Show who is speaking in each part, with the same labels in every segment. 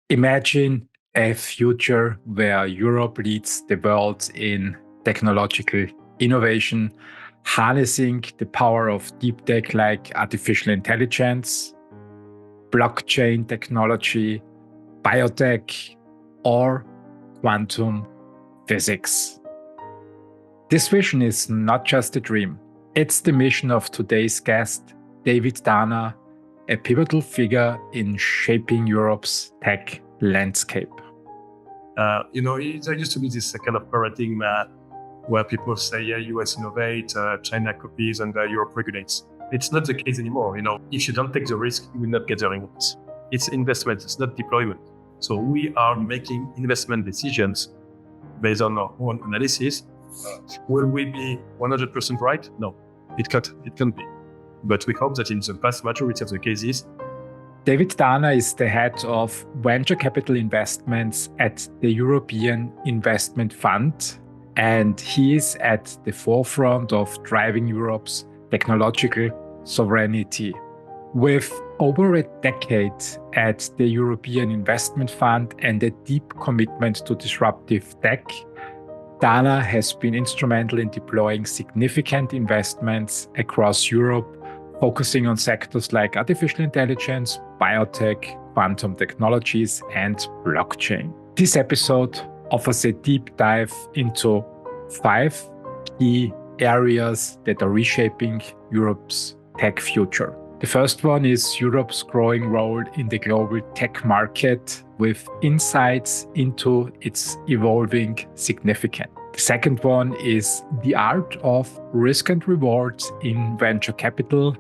Speaker 1: Imagine a future where Europe leads the world in technological innovation, harnessing the power of deep tech like artificial intelligence, blockchain technology, biotech, or quantum physics. This vision is not just a dream, it's the mission of today's guest, David Dana, a pivotal figure in shaping Europe's tech landscape.
Speaker 2: There used to be this kind of paradigm where people say, yeah, US innovate, China copies, and Europe regulates. It's not the case anymore. If you don't take the risk, you will not get the rewards. It's investment, it's not deployment. So we are making investment decisions based on our own analysis. Will we be 100% right? No, it can't be. But we hope that in the vast majority of the cases,
Speaker 1: David Dana is the head of venture capital investments at the European Investment Fund, and he is at the forefront of driving Europe's technological sovereignty. With over a decade at the European Investment Fund and a deep commitment to disruptive tech, Dana has been instrumental in deploying significant investments across Europe, focusing on sectors like artificial intelligence, biotech, quantum technologies, and blockchain. This episode offers a deep dive into 5 key areas that are reshaping Europe's tech future. The first one is Europe's growing role in the global tech market, with insights into its evolving significance. The second one is the art of risk and rewards in venture capital,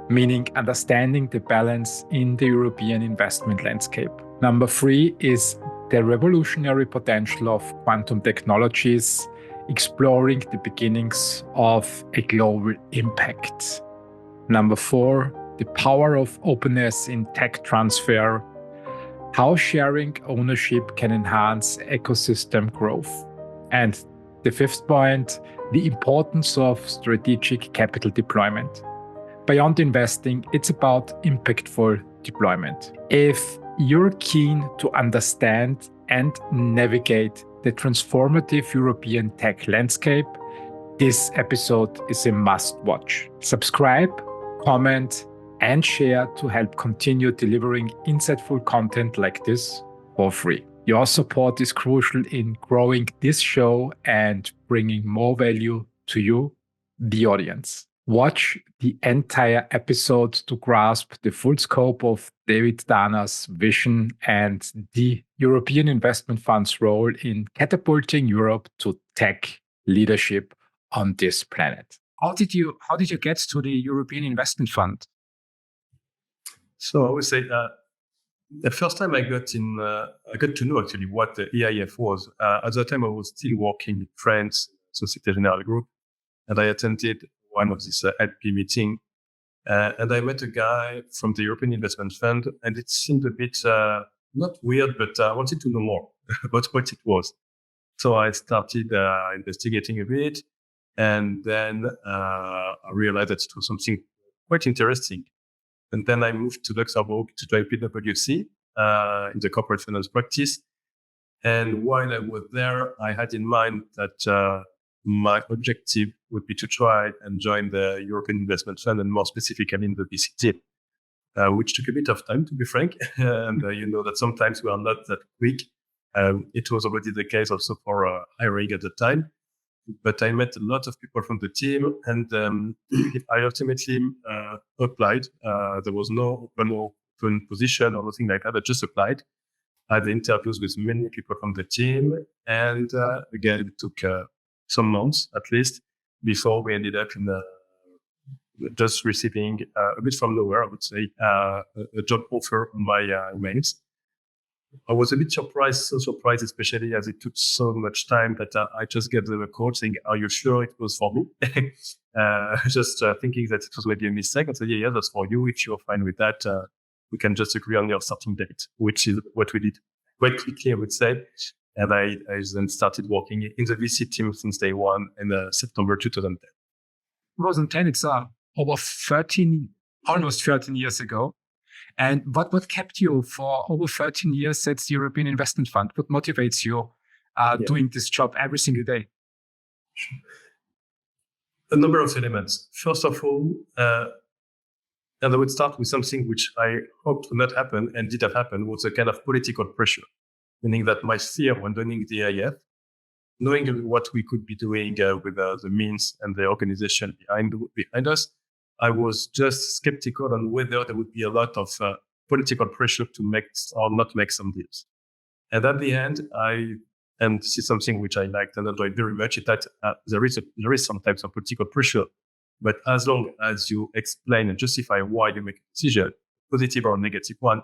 Speaker 1: meaning understanding the balance in the European investment landscape. Number 3 is the revolutionary potential of quantum technologies, exploring the beginnings of a global impact. Number 4, the power of openness in tech transfer, how sharing ownership can enhance ecosystem growth. And the 5th point, the importance of strategic capital deployment. Beyond investing, it's about impactful deployment. If you're keen to understand and navigate the transformative European tech landscape, this episode is a must-watch. Subscribe, comment, and share to help continue delivering insightful content like this for free. Your support is crucial in growing this show and bringing more value to you, the audience. Watch the entire episode to grasp the full scope of David Dana's vision and the European Investment Fund's role in catapulting Europe to tech leadership on this planet. How did you get to the European Investment Fund?
Speaker 2: So I would say the first time I got to know actually what the EIF was. At that time, I was still working in France, Société Générale Group, and I attended one of this LP meeting, and I met a guy from the European Investment Fund, and it seemed a bit not weird, but I wanted to know more about what it was. So I started investigating a bit, and then I realized that it was something quite interesting. And then I moved to Luxembourg to join PwC in the corporate finance practice. And while I was there, I had in mind that my objective would be to try and join the European Investment Fund, and more specifically in the VC team, which took a bit of time, to be frank. And you know that sometimes we are not that quick. It was already the case also for hiring at the time. But I met a lot of people from the team, and I ultimately applied. There was no open position or nothing like that. I just applied. I had interviews with many people from the team, and again, it took some months at least before we ended up in just receiving a bit from nowhere, I would say, a job offer on my emails. I was a bit surprised, especially as it took so much time that I just get the call saying, "Are you sure it was for me?" Just thinking that it was maybe a mistake. I said, yeah, that's for you. If you're fine with that, we can just agree on your starting date, which is what we did quite quickly, I would say. And I then started working in the VC team since day one in September 2010.
Speaker 1: 2010, it's over 13, almost 13 years ago. And what kept you for over 13 years at the European Investment Fund? What motivates you doing this job every single day?
Speaker 2: A number of elements. First of all, and I would start with something which I hoped would not happen and did have happened, was a kind of political pressure, meaning that my fear when joining the AIF, knowing what we could be doing with the means and the organization behind us, I was just skeptical on whether there would be a lot of political pressure to make or not make some deals. And at the end, and this is something which I liked and enjoyed very much, is that there is sometimes a political pressure. But as long as you explain and justify why you make a decision, positive or negative one,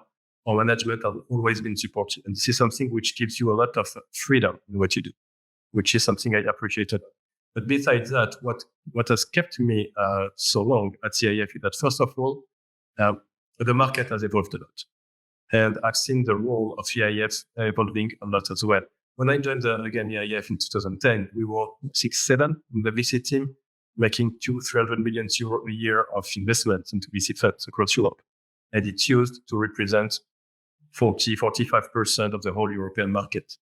Speaker 2: our management has always been supportive. And this is something which gives you a lot of freedom in what you do, which is something I appreciated. But besides that, what has kept me so long at CIF is that, first of all, the market has evolved a lot. And I've seen the role of EIF evolving a lot as well. When I joined, EIF in 2010, we were 6-7 in the VC team, making 200-300 million euro a year of investments into VC funds across Europe. And it's used to represent 40-45% of the whole European market.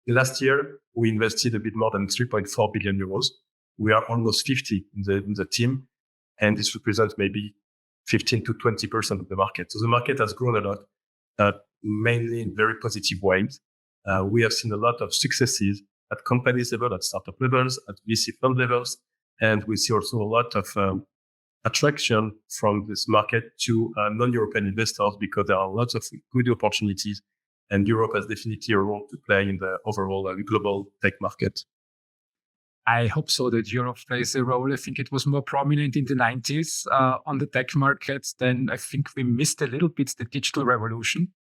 Speaker 2: Last year, we invested a bit more than 3.4 billion euros. We are almost 50 in the team, and this represents maybe 15 to 20% of the market. So the market has grown a lot, mainly in very positive ways. We have seen a lot of successes at companies level, at startup levels, at VC fund levels, and we see also a lot of attraction from this market to non-European investors because there are lots of good opportunities, and Europe has definitely a role to play in the overall global tech market.
Speaker 1: I hope so that Europe plays a role. I think it was more prominent in the 90s on the tech markets. Then I think we missed a little bit the digital revolution.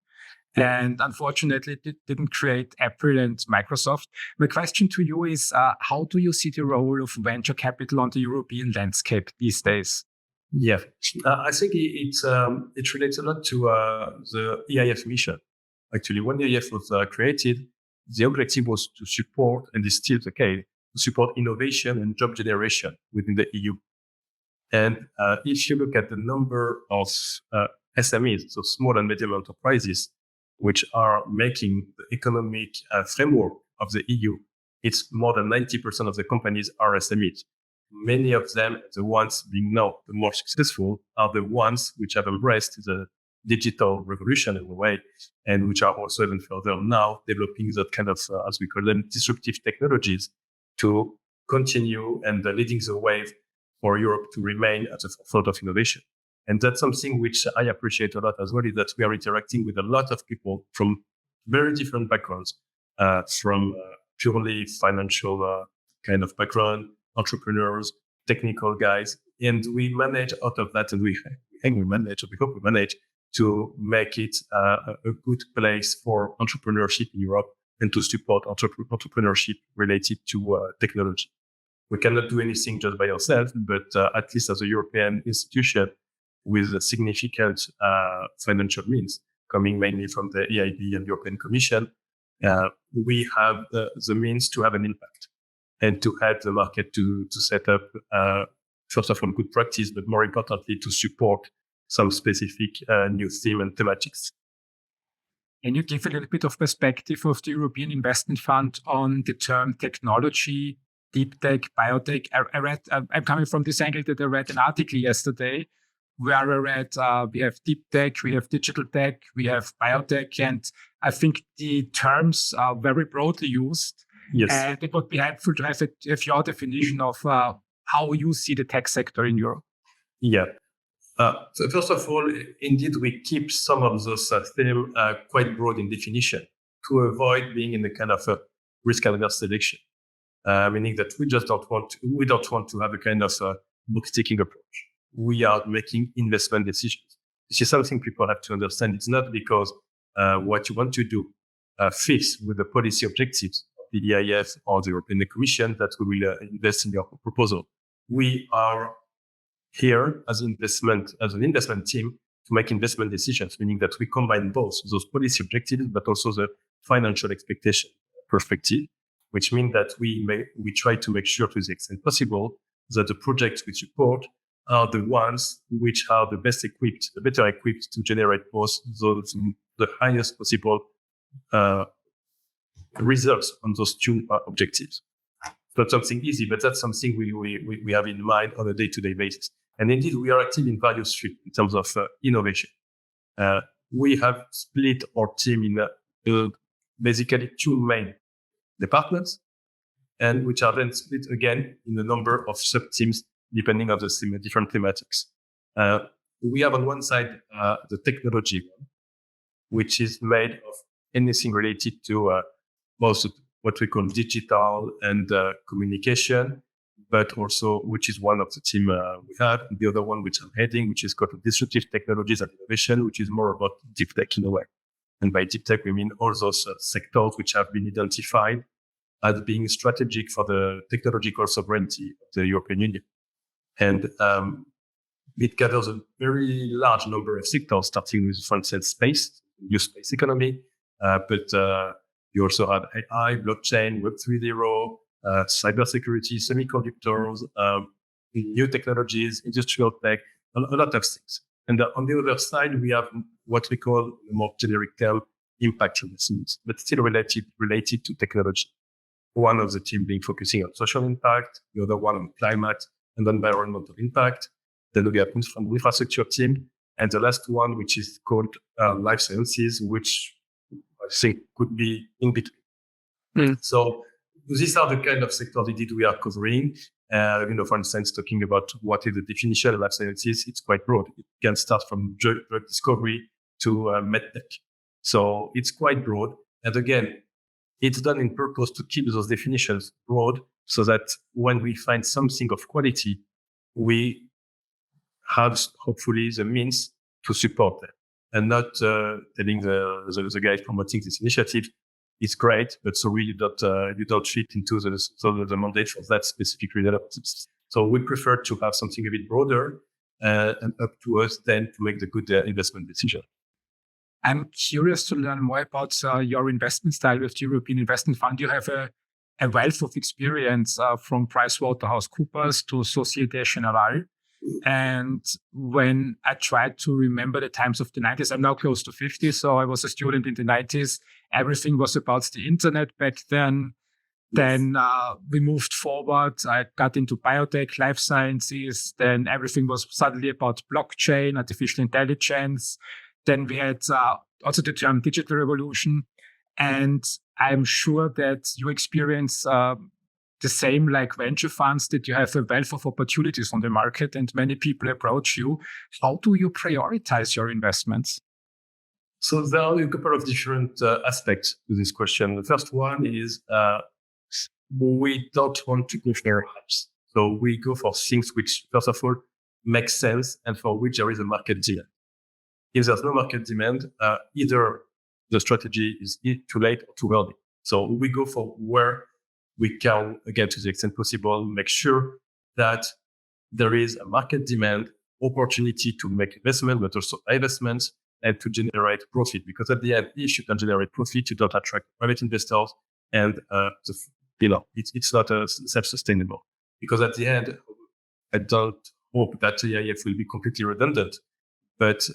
Speaker 1: And unfortunately, it didn't create Apple and Microsoft. My question to you is, how do you see the role of venture capital on the European landscape these days?
Speaker 2: Yeah, I think it relates a lot to the EIF mission. Actually, when the EIF was created, the objective was to support, and is still the case, to support innovation and job generation within the EU. And if you look at the number of SMEs, so small and medium enterprises, which are making the economic framework of the EU, it's more than 90% of the companies are SMEs. Many of them, the ones being now the more successful, are the ones which have embraced the digital revolution in a way, and which are also even further now developing that kind of, as we call them, disruptive technologies to continue and leading the wave for Europe to remain at the forefront of innovation. And that's something which I appreciate a lot as well, is that we are interacting with a lot of people from very different backgrounds, from purely financial kind of background, entrepreneurs, technical guys. And we manage out of that, and we hope we manage to make it a good place for entrepreneurship in Europe and to support entrepreneurship related to technology. We cannot do anything just by ourselves, but at least as a European institution with a significant financial means coming mainly from the EIB and European Commission, we have the means to have an impact and to help the market to set up, first of all, good practice, but more importantly, to support some specific new theme and thematics.
Speaker 1: Can you give a little bit of perspective of the European Investment Fund on the term technology, deep tech, biotech? I'm coming from this angle that I read an article yesterday where I read we have deep tech, we have digital tech, we have biotech, and I think the terms are very broadly used.
Speaker 2: Yes.
Speaker 1: And it would be helpful to have your definition of how you see the tech sector in Europe.
Speaker 2: Yeah. So first of all, indeed, we keep some of those themes quite broad in definition to avoid being in the kind of risk-averse selection, meaning that we don't want to have a kind of book-taking approach. We are making investment decisions. This is something people have to understand. It's not because what you want to do fits with the policy objectives of the EIF or the European Commission that we will invest in your proposal. We are here as an investment team to make investment decisions, meaning that we combine both those policy objectives, but also the financial expectation perspective, which means that we try to make sure to the extent possible that the projects we support are the ones which are the better equipped to generate both the highest possible results on those two objectives. It's not something easy, but that's something we have in mind on a day-to-day basis. And indeed, we are active in various fields in terms of innovation. We have split our team in basically two main departments, and which are then split again in a number of sub-teams depending on the different thematics. We have on one side the technology, which is made of anything related to both what we call digital and communication, but also which is one of the team we have. And the other one, which I'm heading, which is called disruptive technologies and innovation, which is more about deep tech in a way. And by deep tech, we mean all those sectors which have been identified as being strategic for the technological sovereignty of the European Union. And it gathers a very large number of sectors, starting with, for instance, space, new space economy, but you also have AI, blockchain, Web 3.0, cybersecurity, semiconductors, new technologies, industrial tech, a lot of things. And on the other side, we have what we call the more generic term impact investments, but still related to technology. One of the team being focusing on social impact, the other one on climate and environmental impact. Then we have infrastructure team, and the last one, which is called life sciences, which I think could be in between. So these are the kind of sectors indeed we are covering. For instance, talking about what is the definition of life sciences, it's quite broad. It can start from drug discovery to medtech. So it's quite broad. And again, it's done in purpose to keep those definitions broad so that when we find something of quality, we have hopefully the means to support them. And not telling the guys promoting this initiative, it's great, but so really you don't fit into the mandate for that specific relatives. So we prefer to have something a bit broader and up to us then to make the good investment decision.
Speaker 1: I'm curious to learn more about your investment style with the European Investment Fund. You have a wealth of experience from PricewaterhouseCoopers to Societe Generale. And when I tried to remember the times of the 90s, I'm now close to 50, so I was a student in the 90s. Everything was about the internet back then. Then we moved forward. I got into biotech, life sciences. Then everything was suddenly about blockchain, artificial intelligence. Then we had also the term digital revolution. And I'm sure that you experience the same like venture funds, that you have a wealth of opportunities on the market and many people approach you. How do you prioritize your investments?
Speaker 2: So there are a couple of different aspects to this question. The first one is we don't want to go for hypes. So we go for things which, first of all, make sense and for which there is a market demand. If there's no market demand, either the strategy is too late or too early. So we go for where we can, again, to the extent possible, make sure that there is a market demand, opportunity to make investment, but also investments and to generate profit. Because at the end, if you can generate profit, you don't attract private investors, and it's not self-sustainable. Because at the end, I don't hope that EIF will be completely redundant, but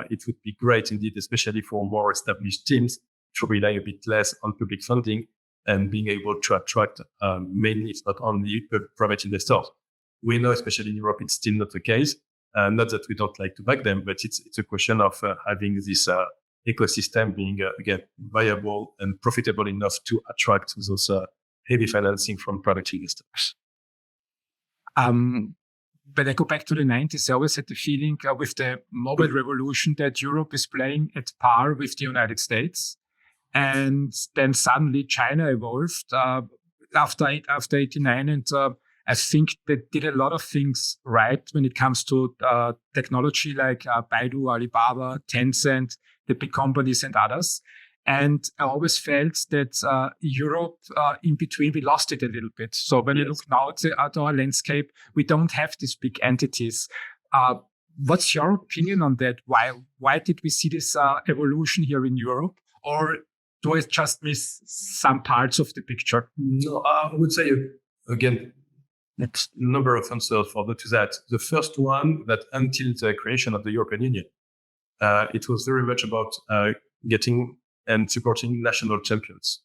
Speaker 2: it would be great indeed, especially for more established teams, to rely a bit less on public funding and being able to attract mainly, if not only, private investors. We know, especially in Europe, it's still not the case. Not that we don't like to back them, but it's a question of having this ecosystem being, again, viable and profitable enough to attract those heavy financing from private investors.
Speaker 1: When I go back to the 90s, I always had the feeling with the mobile revolution that Europe is playing at par with the United States. And then suddenly China evolved after 89. And I think they did a lot of things right when it comes to technology like Baidu, Alibaba, Tencent, the big companies and others. And I always felt that Europe, in between, we lost it a little bit. So when you look now at our landscape, we don't have these big entities. What's your opinion on that? Why did we see this evolution here in Europe? Or do I just miss some parts of the picture?
Speaker 2: No, I would say, again, It's a number of answers for to that. The first one, that until the creation of the European Union, it was very much about getting and supporting national champions,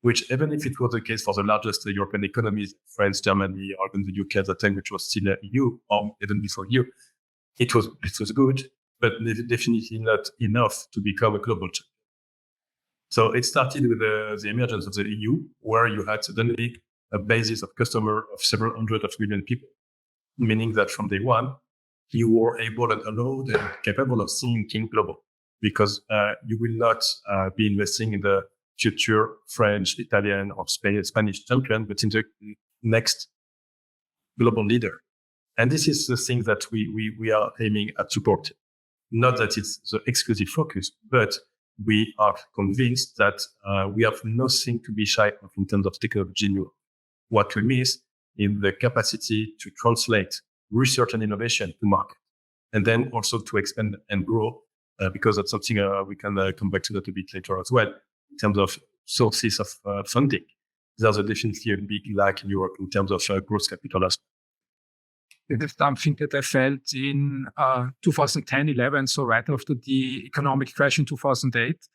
Speaker 2: which even if it was the case for the largest European economies, France, Germany, or even the UK at the time, which was still EU, or even before EU, it was good, but definitely not enough to become a global champion. So it started with the emergence of the EU, where you had suddenly a basis of customer of several hundred of million people, meaning that from day one, you were able and allowed and capable of thinking global, because you will not be investing in the future French, Italian, or Spanish champion, but in the next global leader. And this is the thing that we are aiming at supporting. Not that it's the exclusive focus, but we are convinced that we have nothing to be shy of in terms of technology in Europe. What we miss is the capacity to translate research and innovation to market, and then also to expand and grow, because that's something we can come back to that a bit later as well. In terms of sources of funding, there's definitely a big lack in Europe in terms of growth capital.
Speaker 1: This is something that I felt in 2010-11, so right after the economic crash in 2008.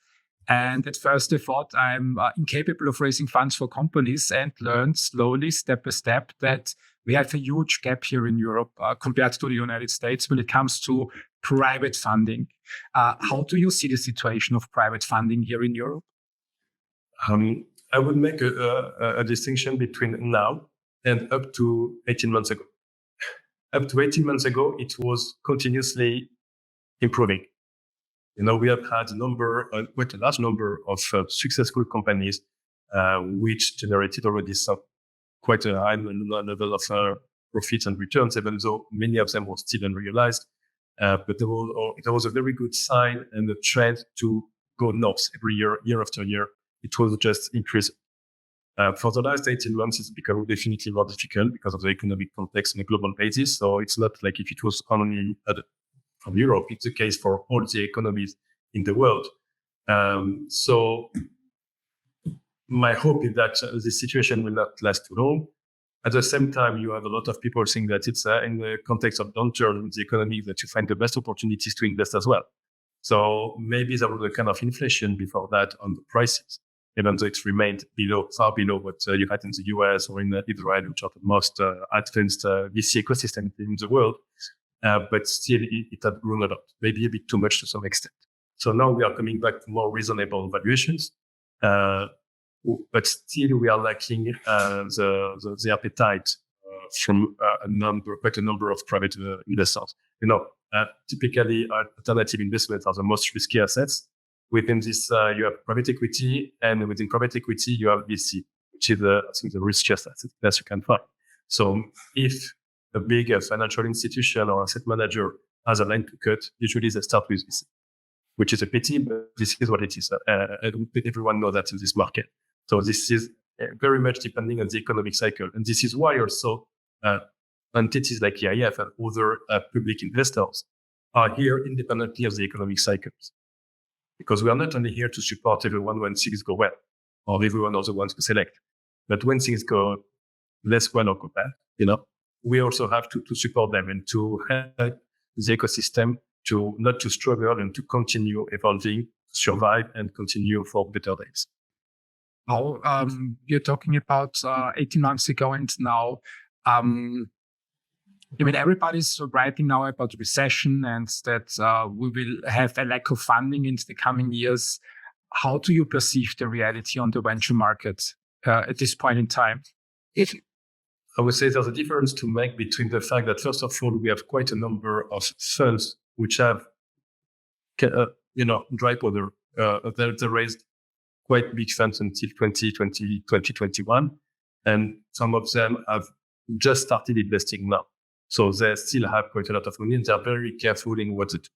Speaker 1: And at first I thought I'm incapable of raising funds for companies, and learned slowly, step by step, that we have a huge gap here in Europe compared to the United States when it comes to private funding. How do you see the situation of private funding here in Europe?
Speaker 2: I would make a distinction between now and up to 18 months ago. Up to 18 months ago, it was continuously improving. We have had quite a large number of successful companies, which generated already quite a high level of profits and returns, even though many of them were still unrealized. But there was a very good sign and a trend to go north every year after year. It was just increasing. For the last 18 months, it's become definitely more difficult because of the economic context on a global basis. So it's not like if it was only from Europe, it's the case for all the economies in the world. So my hope is that this situation will not last too long. At the same time, you have a lot of people saying that it's in the context of downturn in the economy that you find the best opportunities to invest as well. So maybe there was a kind of inflation before that on the prices, even though it remained far below what you had in the US or in Israel, which are the most advanced VC ecosystem in the world. But still, it had grown a lot, maybe a bit too much to some extent. So now we are coming back to more reasonable valuations, but still we are lacking the appetite from quite a number of private investors. Typically, alternative investments are the most risky assets. Within this, you have private equity, and within private equity, you have VC, which is I think the riskiest asset class you can find. So if a big financial institution or asset manager has a line to cut, usually they start with VC, which is a pity, but this is what it is. Everyone knows that in this market. So this is very much depending on the economic cycle. And this is why also entities like EIF and other public investors are here independently of the economic cycles. Because we are not only here to support everyone when things go well, or everyone are the ones to select, but when things go less well or go bad, we also have to support them and to help the ecosystem to not to struggle and to continue evolving, survive, and continue for better days.
Speaker 1: How you're talking about 18 months ago and now. Everybody's writing now about recession and that we will have a lack of funding in the coming years. How do you perceive the reality on the venture market at this point in time?
Speaker 2: I would say there's a difference to make between the fact that, first of all, we have quite a number of funds which have, dry powder. They raised quite big funds until 2020, 2021. And some of them have just started investing now. So they still have quite a lot of money, and they're very careful in what to do.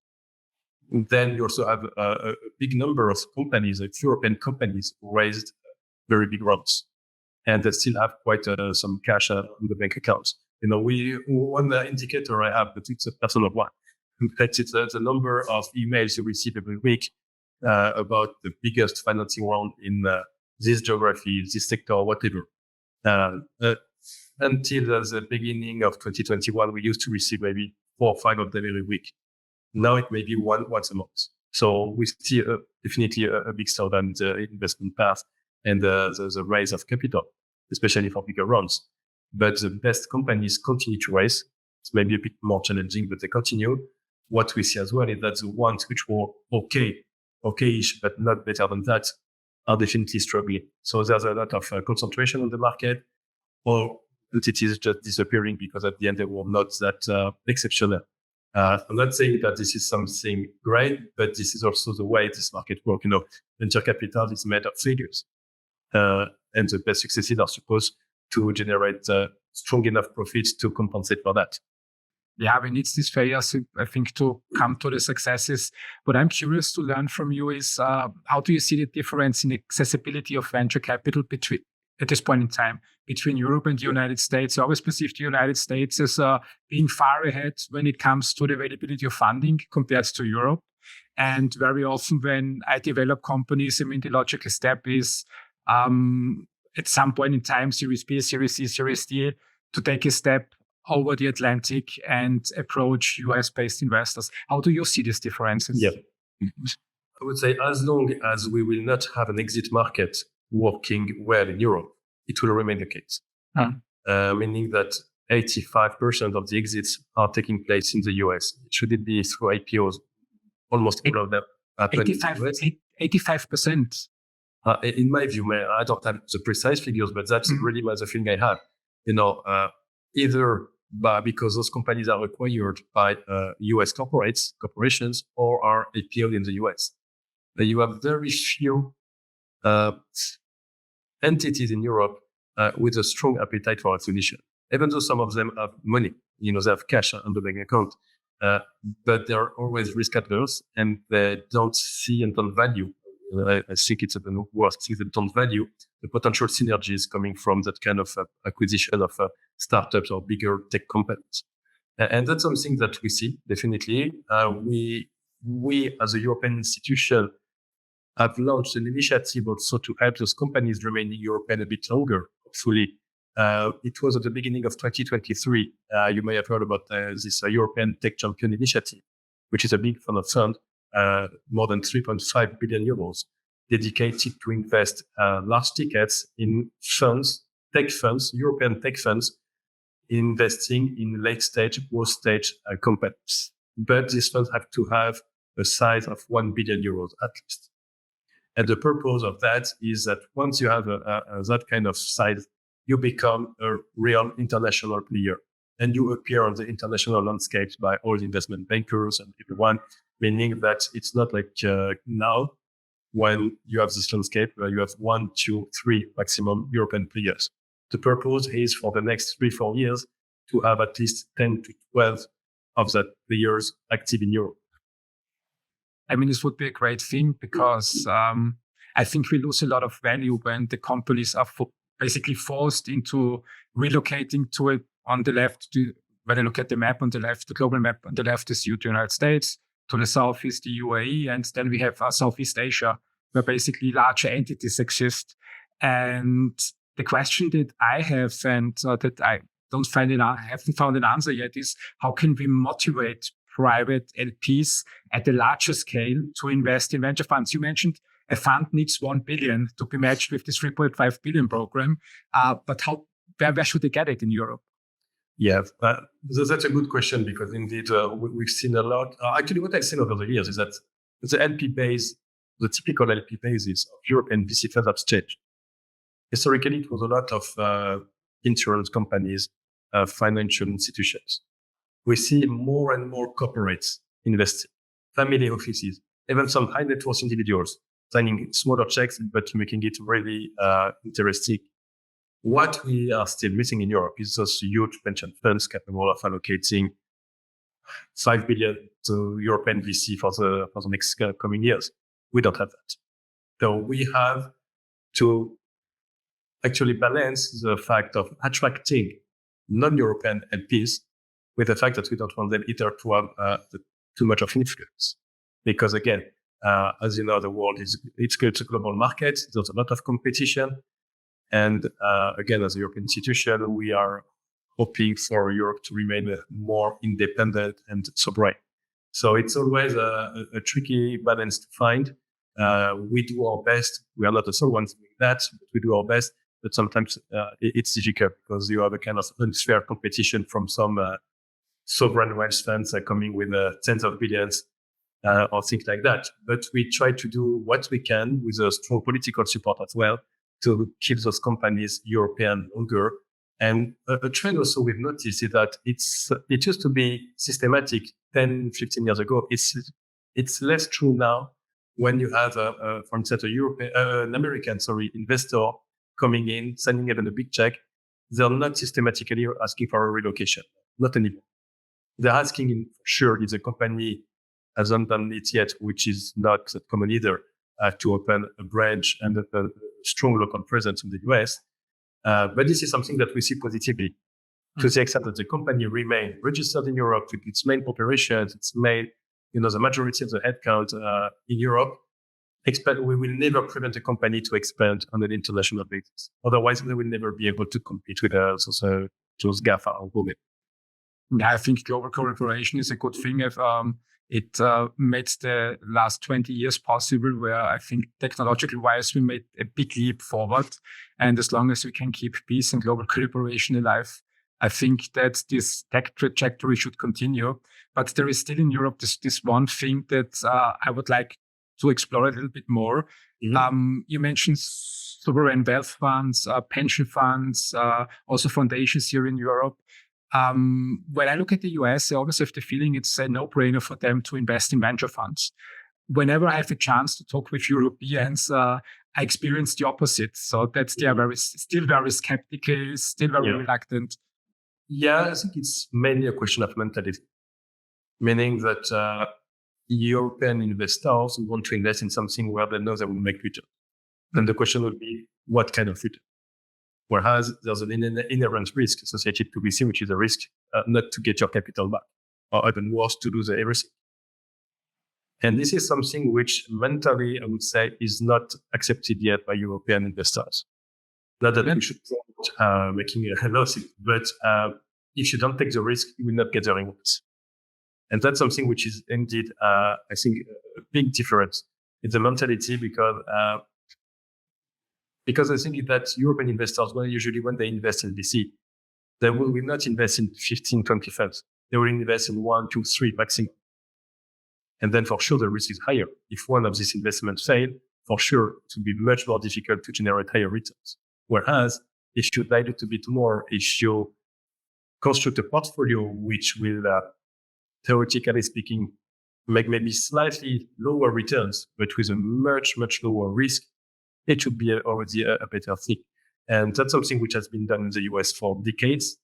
Speaker 2: And then you also have a big number of companies, like European companies, who raised very big rounds. And they still have quite some cash on the bank accounts. One indicator I have, but it's a personal one. In fact, it's the number of emails you receive every week about the biggest financing round in this geography, this sector, whatever. until the beginning of 2021, we used to receive maybe 4 or 5 of them every week. Now it may be once a month. So we see definitely a big slowdown in the investment path and the rise of capital, especially for bigger rounds. But the best companies continue to raise. It's maybe a bit more challenging, but they continue. What we see as well is that the ones which were okay-ish, but not better than that, are definitely struggling. So there's a lot of concentration on the market, or entities just disappearing because at the end they were not that exceptional. I'm not saying that this is something great, but this is also the way this market works. Venture capital is made of figures, and the best successes are supposed to generate strong enough profits to compensate for that.
Speaker 1: Yeah, we need these failures, I think, to come to the successes. What I'm curious to learn from you is how do you see the difference in accessibility of venture capital at this point in time between Europe and the United States? I always perceive the United States as being far ahead when it comes to the availability of funding compared to Europe. And very often when I develop companies, the logical step is at some point in time, Series B, Series C, Series D, to take a step over the Atlantic and approach US-based investors. How do you see these differences?
Speaker 2: Yeah. I would say as long as we will not have an exit market working well in Europe, it will remain the case. Meaning that 85% of the exits are taking place in the US. Should it be through IPOs? Almost all of them happen
Speaker 1: 85%.
Speaker 2: In my view, I don't have the precise figures, but that's really the feeling I have. Either because those companies are acquired by US corporations, or are IPO'd in the US. But you have very few entities in Europe with a strong appetite for acquisition. Even though some of them have money, they have cash on the bank account, but they're always risk adverse and they don't see and don't value. I think it's the worst thing, they don't value the potential synergies coming from that kind of acquisition of startups or bigger tech companies. And that's something that we see, definitely. We as a European institution, have launched an initiative also to help those companies remain in European a bit longer, hopefully. It was at the beginning of 2023. You may have heard about this European Tech Champion Initiative, which is a big fund, more than 3.5 billion euros, dedicated to invest large tickets in funds, European tech funds, investing in late stage, growth stage companies. But these funds have to have a size of 1 billion euros at least. And the purpose of that is that once you have that kind of size, you become a real international player, and you appear on the international landscapes by all the investment bankers and everyone, meaning that it's not like now when you have this landscape where you have 1, 2, 3 maximum European players. The purpose is for the next 3-4 years to have at least 10 to 12 of that players active in Europe.
Speaker 1: This would be a great thing because I think we lose a lot of value when the companies are basically forced into relocating to it on the left. When I look at the map on the left, the global map on the left is the United States, to the south is the UAE, and then we have Southeast Asia, where basically larger entities exist. And the question that I have, and that I haven't found an answer yet, is how can we motivate private LPs at a larger scale to invest in venture funds? You mentioned a fund needs 1 billion to be matched with this 3.5 billion program. But where should they get it in Europe?
Speaker 2: Yeah, that's a good question because indeed we've seen a lot. Actually, what I've seen over the years is that the LP base, the typical LP bases of European VC funds have changed. Historically, it was a lot of insurance companies, financial institutions. We see more and more corporates investing, family offices, even some high net worth individuals signing smaller checks, but making it really interesting. What we are still missing in Europe is those huge pension funds capable of allocating 5 billion to European VC for the next coming years. We don't have that. So we have to actually balance the fact of attracting non-European LPs with the fact that we don't want them either to have too much of influence. Because again, as you know, the world it's a global market. There's a lot of competition. And again, as a European institution, we are hoping for Europe to remain more independent and sovereign. So it's always a tricky balance to find. We do our best. We are not the sole ones doing that, but we do our best. But sometimes it's difficult because you have a kind of unfair competition from some sovereign wealth funds coming with tens of billions or things like that. But we try to do what we can with a strong political support as well to keep those companies European longer. And a trend also we've noticed is that it used to be systematic 10, 15 years ago. It's less true now when you have, for instance, an American investor coming in, sending even a big check. They're not systematically asking for a relocation, not anymore. They're asking for sure if the company hasn't done it yet, which is not that common either, to open a branch and a strong local presence in the US. But this is something that we see positively to the extent that the company remain registered in Europe with its main operations. It's made, the majority of the headcount in Europe. We will never prevent a company to expand on an international basis. Otherwise, they will never be able to compete with those GAFA or Google.
Speaker 1: I think global collaboration is a good thing. It made the last 20 years possible, where I think technologically wise, we made a big leap forward. And as long as we can keep peace and global collaboration alive, I think that this tech trajectory should continue. But there is still in Europe this one thing that I would like to explore a little bit more. Mm-hmm. You mentioned sovereign wealth funds, pension funds, also foundations here in Europe. When I look at the US, I always have the feeling it's a no-brainer for them to invest in venture funds. Whenever I have a chance to talk with Europeans, I experience the opposite. So that they are still very skeptical, still very reluctant.
Speaker 2: Yeah, I think it's mainly a question of mentality, meaning that European investors want to invest in something where they know they will make return. Then the question would be, what kind of return? Whereas there's an inherent risk associated to VC, which is a risk not to get your capital back, or even worse, to lose everything. And this is something which mentally, I would say, is not accepted yet by European investors. Not that we should promote making a lawsuit, but if you don't take the risk, you will not get the rewards. And that's something which is indeed, I think, a big difference in the mentality because I think that European investors, usually when they invest in VC, they will not invest in 15, 20 funds. They will invest in 1, 2, 3 maximum. And then for sure, the risk is higher. If one of these investments fail, for sure, it will be much more difficult to generate higher returns. Whereas if you dilute a bit more, if you construct a portfolio which will, theoretically speaking, make maybe slightly lower returns, but with a much, much lower risk, it should be already a better thing. And that's something which has been done in the US for decades.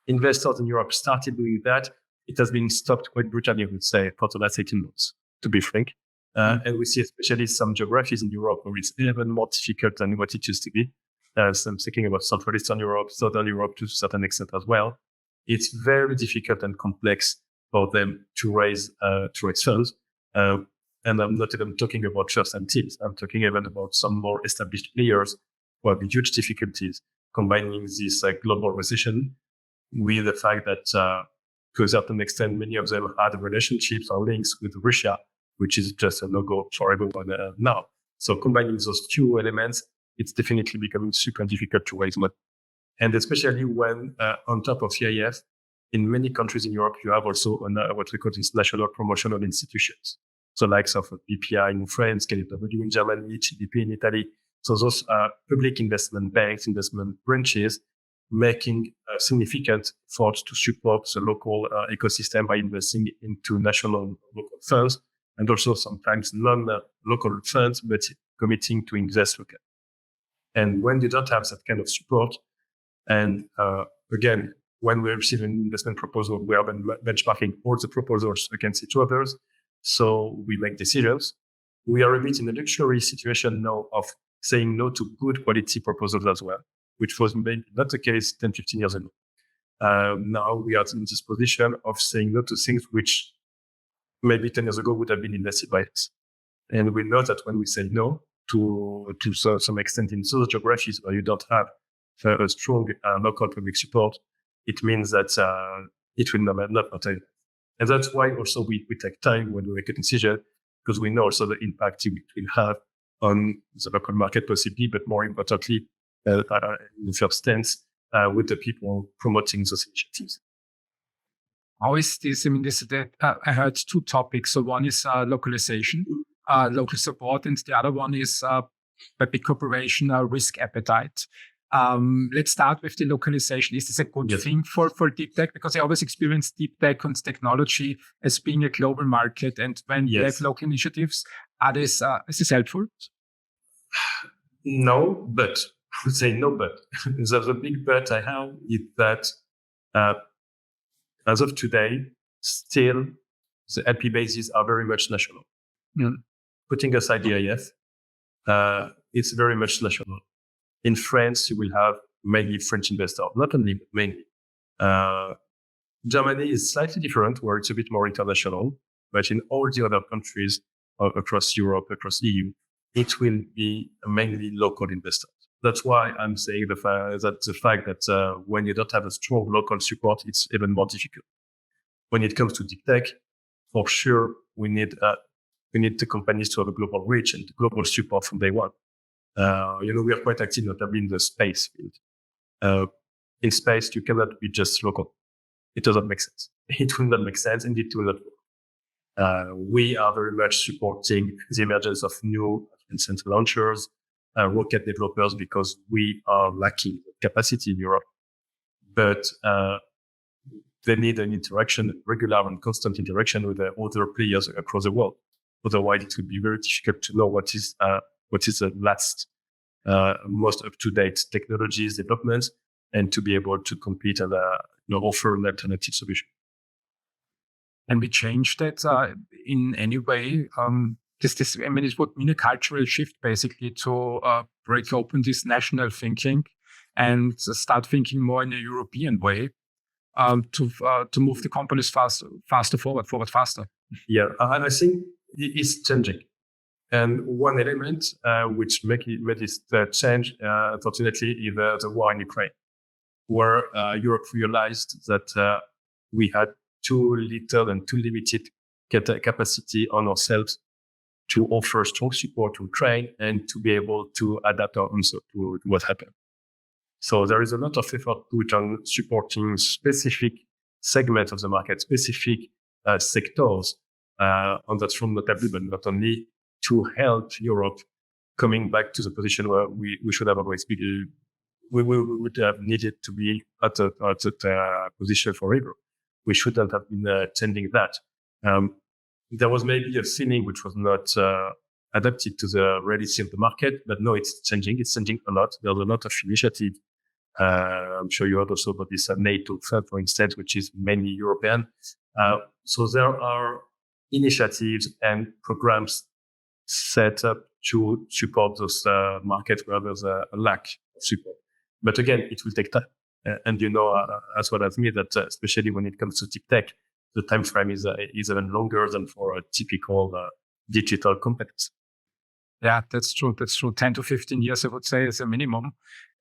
Speaker 2: Investors in Europe started doing that. It has been stopped quite brutally, I would say, for the last 18 months, to be frank. And we see especially some geographies in Europe where it's even more difficult than what it used to be. So I'm thinking about Central Eastern Europe, Southern Europe to a certain extent as well. It's very difficult and complex for them to raise funds. And I'm not even talking about first-time teams. I'm talking even about some more established players who have huge difficulties combining this global recession with the fact that, to a certain extent, many of them had relationships or links with Russia, which is just a no-go for everyone now. So combining those two elements, it's definitely becoming super difficult to raise money. And especially when, on top of CIF, in many countries in Europe, you have also what we call these national promotional institutions. So likes of BPI in France, KfW in Germany, GDP in Italy. So those public investment banks, investment branches, making significant efforts to support the local ecosystem by investing into national local funds, and also sometimes non-local funds, but committing to invest locally. And when you don't have that kind of support, and again, when we receive an investment proposal, we are benchmarking all the proposals against each other. So we make decisions. We are a bit in a luxury situation now of saying no to good quality proposals as well, which was maybe not the case 10, 15 years ago. Now we are in this position of saying no to things which maybe 10 years ago would have been invested by us. And we know that when we say no, some extent in those geographies where you don't have a strong local public support, it means that it will not materialize. And that's why also we take time when we make a decision, because we know also the impact it will have on the local market possibly, but more importantly, in the first stance, with the people promoting those initiatives.
Speaker 1: How is this? I mean, I heard two topics. So one is localization, local support, and the other one is by big corporation risk appetite. Let's start with the localization. Is this a good thing for deep tech? Because I always experience deep tech and technology as being a global market, and when you have local initiatives, is this helpful?
Speaker 2: No, but I would say no, but the big but I have is that as of today, still the LP bases are very much national. Putting aside the IF, it's very much national. In France, you will have mainly French investors, not only, but mainly. Germany is slightly different, where it's a bit more international, but in all the other countries across Europe, across EU, it will be mainly local investors. That's why I'm saying the fact that when you don't have a strong local support, it's even more difficult. When it comes to deep tech, for sure, we need the companies to have a global reach and global support from day one. We are quite active, notably in the space field. In space, you cannot be just local. It doesn't make sense. It will not make sense, and it will not work. We are very much supporting the emergence of new center launchers, rocket developers, because we are lacking capacity in Europe. But they need an interaction, regular and constant interaction with the other players across the world. Otherwise, it would be very difficult to know what is the last, most up-to-date technologies, developments, and to be able to compete and offer an alternative solution.
Speaker 1: And we change that in any way. It would mean a cultural shift, basically, to break open this national thinking and start thinking more in a European way to move the companies faster forward faster.
Speaker 2: Yeah, I think it's changing. And one element which made this change, unfortunately, is the war in Ukraine, where Europe realized that we had too little and too limited capacity on ourselves to offer strong support to Ukraine and to be able to adapt our answer to what happened. So there is a lot of effort put on supporting specific segments of the market, specific sectors on that front, notably, but not only, to help Europe coming back to the position where we should have always been. We would have needed to be at a position forever. We shouldn't have been changing that. There was maybe a feeling which was not adapted to the reality of the market, but no, it's changing. It's changing a lot. There's a lot of initiative. I'm sure you heard also about this NATO fund, for instance, which is mainly European. So there are initiatives and programs set up to support those markets where there's a lack of support. But again, it will take time. And as well as me, that especially when it comes to deep tech, the time frame is even longer than for a typical digital companies.
Speaker 1: Yeah, that's true. 10 to 15 years, I would say, is a minimum.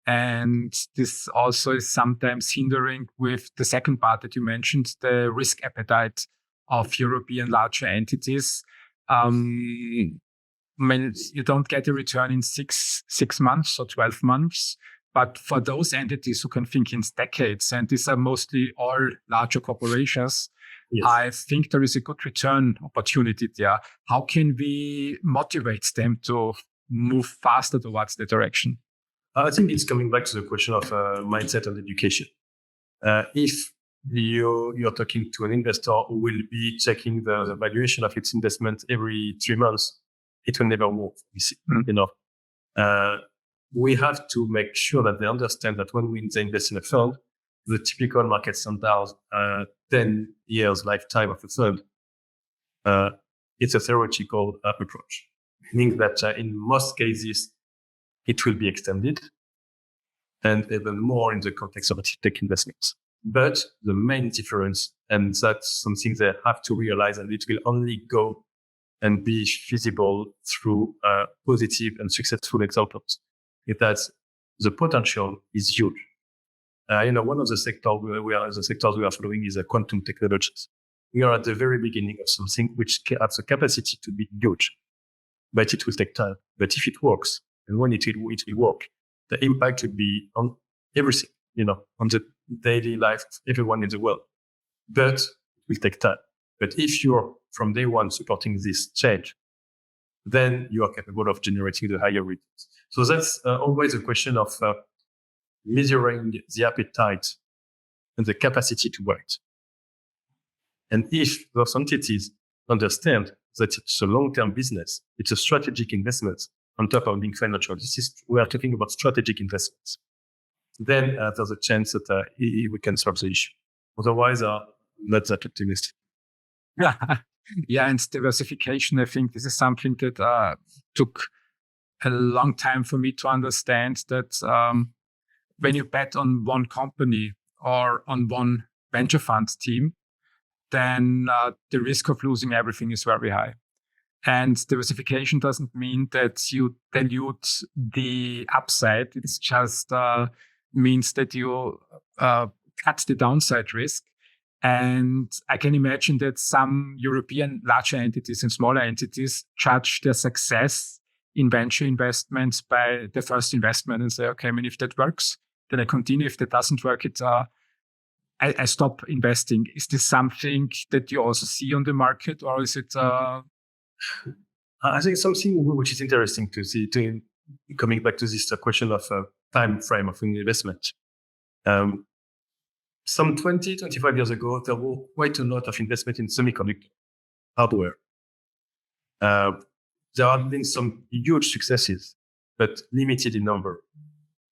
Speaker 1: And this also is sometimes hindering with the second part that you mentioned, the risk appetite of European larger entities. You don't get a return in six months or 12 months. But for those entities who can think in decades, and these are mostly all larger corporations, yes, I think there is a good return opportunity there. How can we motivate them to move faster towards the direction?
Speaker 2: I think it's coming back to the question of mindset and education. If you're talking to an investor who will be checking the valuation of its investment every 3 months, it will never work. We have to make sure that they understand that when we invest in a fund, the typical market standards, 10 years lifetime of a fund, it's a theoretical approach, meaning that in most cases, it will be extended, and even more in the context of tech investments. But the main difference, and that's something they have to realize, and it will only go and be visible through positive and successful examples. Is that the potential is huge. One of the sectors we are following is quantum technologies. We are at the very beginning of something which has the capacity to be huge, but it will take time. But if it works, and when it will work, the impact will be on everything, on the daily life of everyone in the world. But it will take time. But if you're from day one supporting this change, then you are capable of generating the higher returns. So that's always a question of measuring the appetite and the capacity to wait. And if those entities understand that it's a long-term business, it's a strategic investment on top of being financial. We are talking about strategic investments. Then there's a chance that we can solve the issue. Otherwise, not that optimistic.
Speaker 1: Yeah, and diversification, I think this is something that took a long time for me to understand, that when you bet on one company or on one venture fund team, then the risk of losing everything is very high. And diversification doesn't mean that you dilute the upside. It just means that you cut the downside risk. And I can imagine that some European larger entities and smaller entities judge their success in venture investments by the first investment and say, okay, if that works, then I continue. If that doesn't work, I stop investing. Is this something that you also see on the market, or is it?
Speaker 2: I think something which is interesting to see, coming back to this question of time frame of investment. Some 20, 25 years ago, there were quite a lot of investment in semiconductor hardware. There have been some huge successes, but limited in number.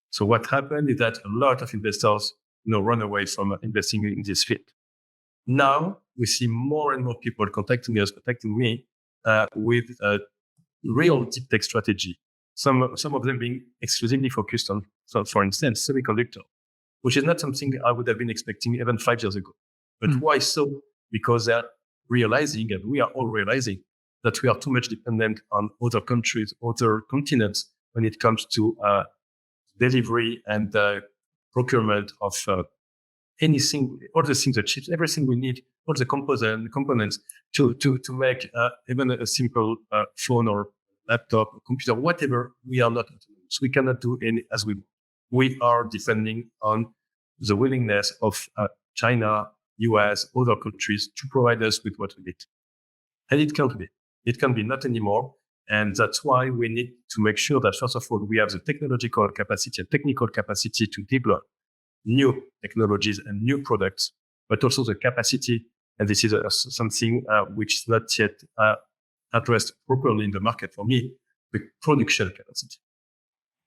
Speaker 2: So what happened is that a lot of investors, run away from investing in this field. Now we see more and more people contacting me with a real deep tech strategy. Some of them being exclusively focused on, for instance, semiconductor, which is not something I would have been expecting even 5 years ago. But why so? Because they're realizing, and we are all realizing, that we are too much dependent on other countries, other continents when it comes to delivery and procurement of anything, all the things, the chips, everything we need, all the components to make even a simple phone or laptop, or computer, whatever. We are not autonomous. We cannot do any as we want. We are depending on the willingness of China, US, other countries to provide us with what we need. And it can't be. It can be not anymore. And that's why we need to make sure that, first of all, we have the technological capacity and technical capacity to develop new technologies and new products, but also the capacity, and this is something which is not yet addressed properly in the market for me, the production capacity.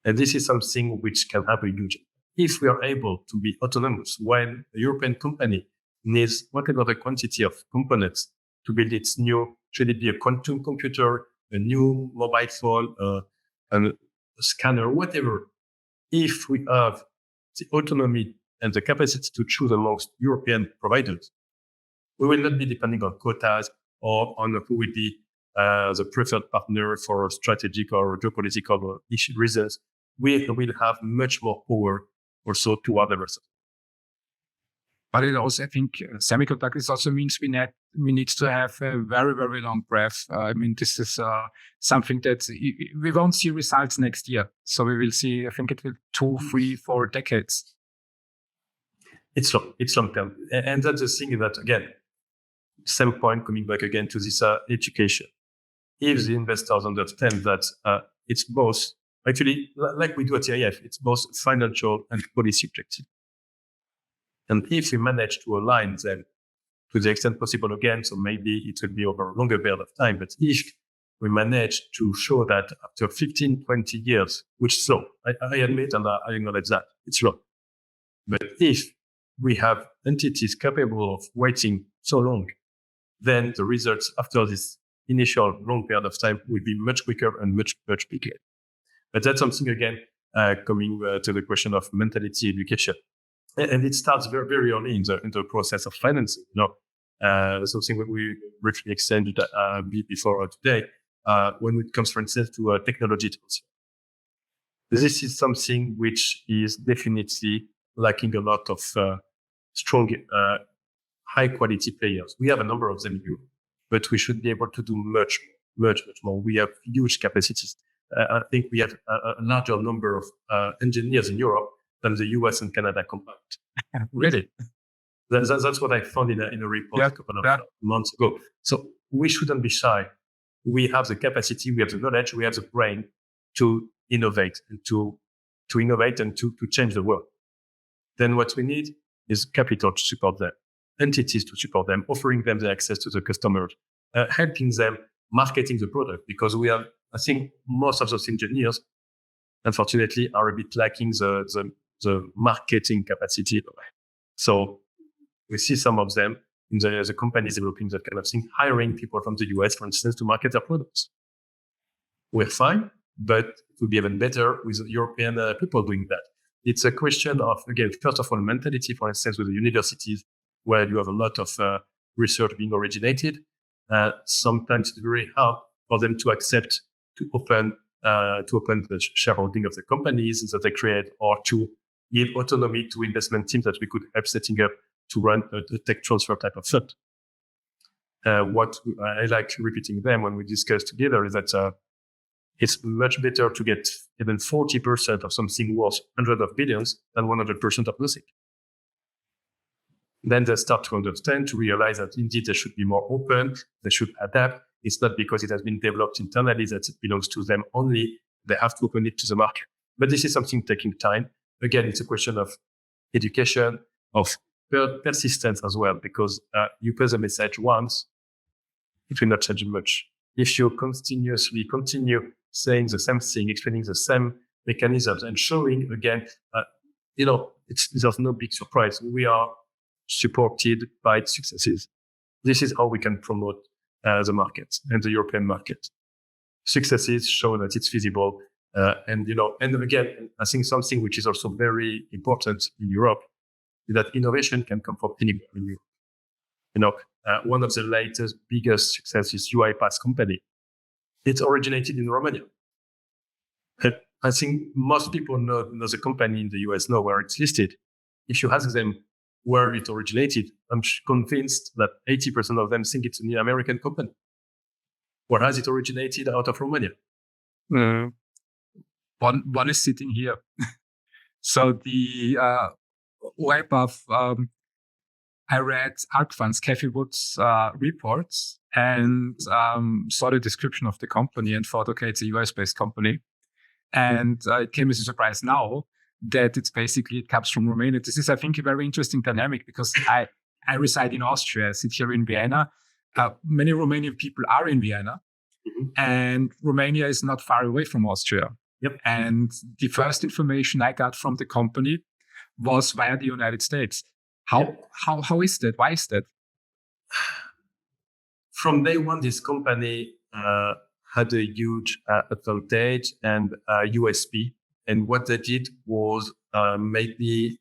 Speaker 2: And this is something which can have a huge impact. If we are able to be autonomous when a European company needs whatever the quantity of components to build its new, should it be a quantum computer, a new mobile phone, a scanner, whatever, if we have the autonomy and the capacity to choose amongst European providers, we will not be depending on quotas or on who will be the preferred partner for strategic or geopolitical reasons. We will have much more power also to other reasons.
Speaker 1: But it also, I think, semiconductors also means we need to have a very, very long breath. This is something that we won't see results next year. So we will see, I think it will 2, 3, 4 decades.
Speaker 2: It's long term. And that's the thing that, again, same point coming back again to this education. If the investors understand that it's both, actually, like we do at EIF, it's both financial and policy objective. And if we manage to align them to the extent possible again, so maybe it will be over a longer period of time, but if we manage to show that after 15, 20 years, which is slow, I admit and I acknowledge that, it's slow. But if we have entities capable of waiting so long, then the results after this initial long period of time will be much quicker and much, much bigger. But that's something, again, coming to the question of mentality education. And it starts very, very early in the process of financing. something that we briefly extended before today, when it comes, for instance, to technology transfer. This is something which is definitely lacking a lot of strong, high quality players. We have a number of them in Europe, but we should be able to do much more. We have huge capacities. I think we have a larger number of engineers in Europe than the US and Canada combined.
Speaker 1: Really?
Speaker 2: That's what I found in a report a couple of months ago. So we shouldn't be shy. We have the capacity, we have the knowledge, we have the brain to innovate and to innovate and to change the world. Then what we need is capital to support them, entities to support them, offering them the access to the customers, helping them marketing the product, because we have, I think most of those engineers, unfortunately, are a bit lacking the marketing capacity. So we see some of them in the companies developing that kind of thing, hiring people from the US, for instance, to market their products. We're fine, but it would be even better with European people doing that. It's a question of, again, first of all, mentality, for instance, with the universities, where you have a lot of research being originated. Sometimes it's very hard for them to accept to open the shareholding of the companies that they create, or to give autonomy to investment teams that we could help setting up to run a tech transfer type of fund. What I like repeating them when we discuss together is that it's much better to get even 40% of something worth hundreds of billions than 100% of nothing. Then they start to understand, to realize that indeed they should be more open, they should adapt. It's not because it has been developed internally that it belongs to them only. They have to open it to the market. But this is something taking time. Again, it's a question of education, of persistence as well, because you pass a message once, it will not change much. If you continue saying the same thing, explaining the same mechanisms, and showing again, there's no big surprise. We are supported by successes. This is how we can promote the market and the European market. Successes show that it's feasible. And again, I think something which is also very important in Europe is that innovation can come from anywhere in Europe. One of the latest, biggest successes is UiPath's company. It's originated in Romania. I think most people know the company in the US, know where it's listed. If you ask them where it originated, I'm convinced that 80% of them think it's an American company. Whereas it originated out of Romania.
Speaker 1: One is sitting here. So the UiPath, I read Alkvan's Cathie Wood's reports and saw the description of the company and thought, okay, it's a US-based company. And it came as a surprise now that it comes from Romania. This is, I think, a very interesting dynamic, because I reside in Austria, I sit here in Vienna. Many Romanian people are in Vienna, and Romania is not far away from Austria.
Speaker 2: Yep.
Speaker 1: And the first information I got from the company was via the United States. How is that? Why is that?
Speaker 2: From day one, this company had a huge advantage and USP. And what they did was maybe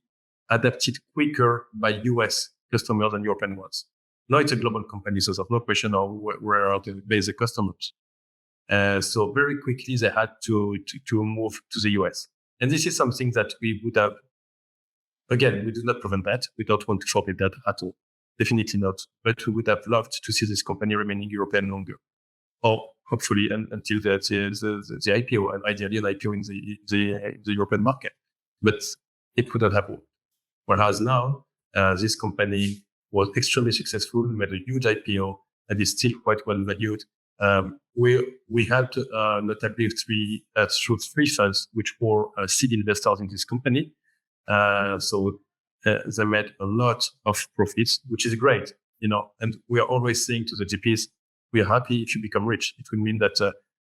Speaker 2: adapted quicker by US customers than European ones. Now it's a global company, so there's no question of where are the basic customers. So very quickly they had to move to the US. And this is something that we would have, again, we do not prevent that. We don't want to forbid that at all. Definitely not. But we would have loved to see this company remaining European longer. Or hopefully until the IPO, and ideally an IPO in the European market. But it would not have worked. Whereas now, this company was extremely successful, made a huge IPO, and is still quite well valued. We had notably through three funds which were seed investors in this company. So they made a lot of profits, which is great, and we are always saying to the GPs, we are happy if you become rich. It will mean that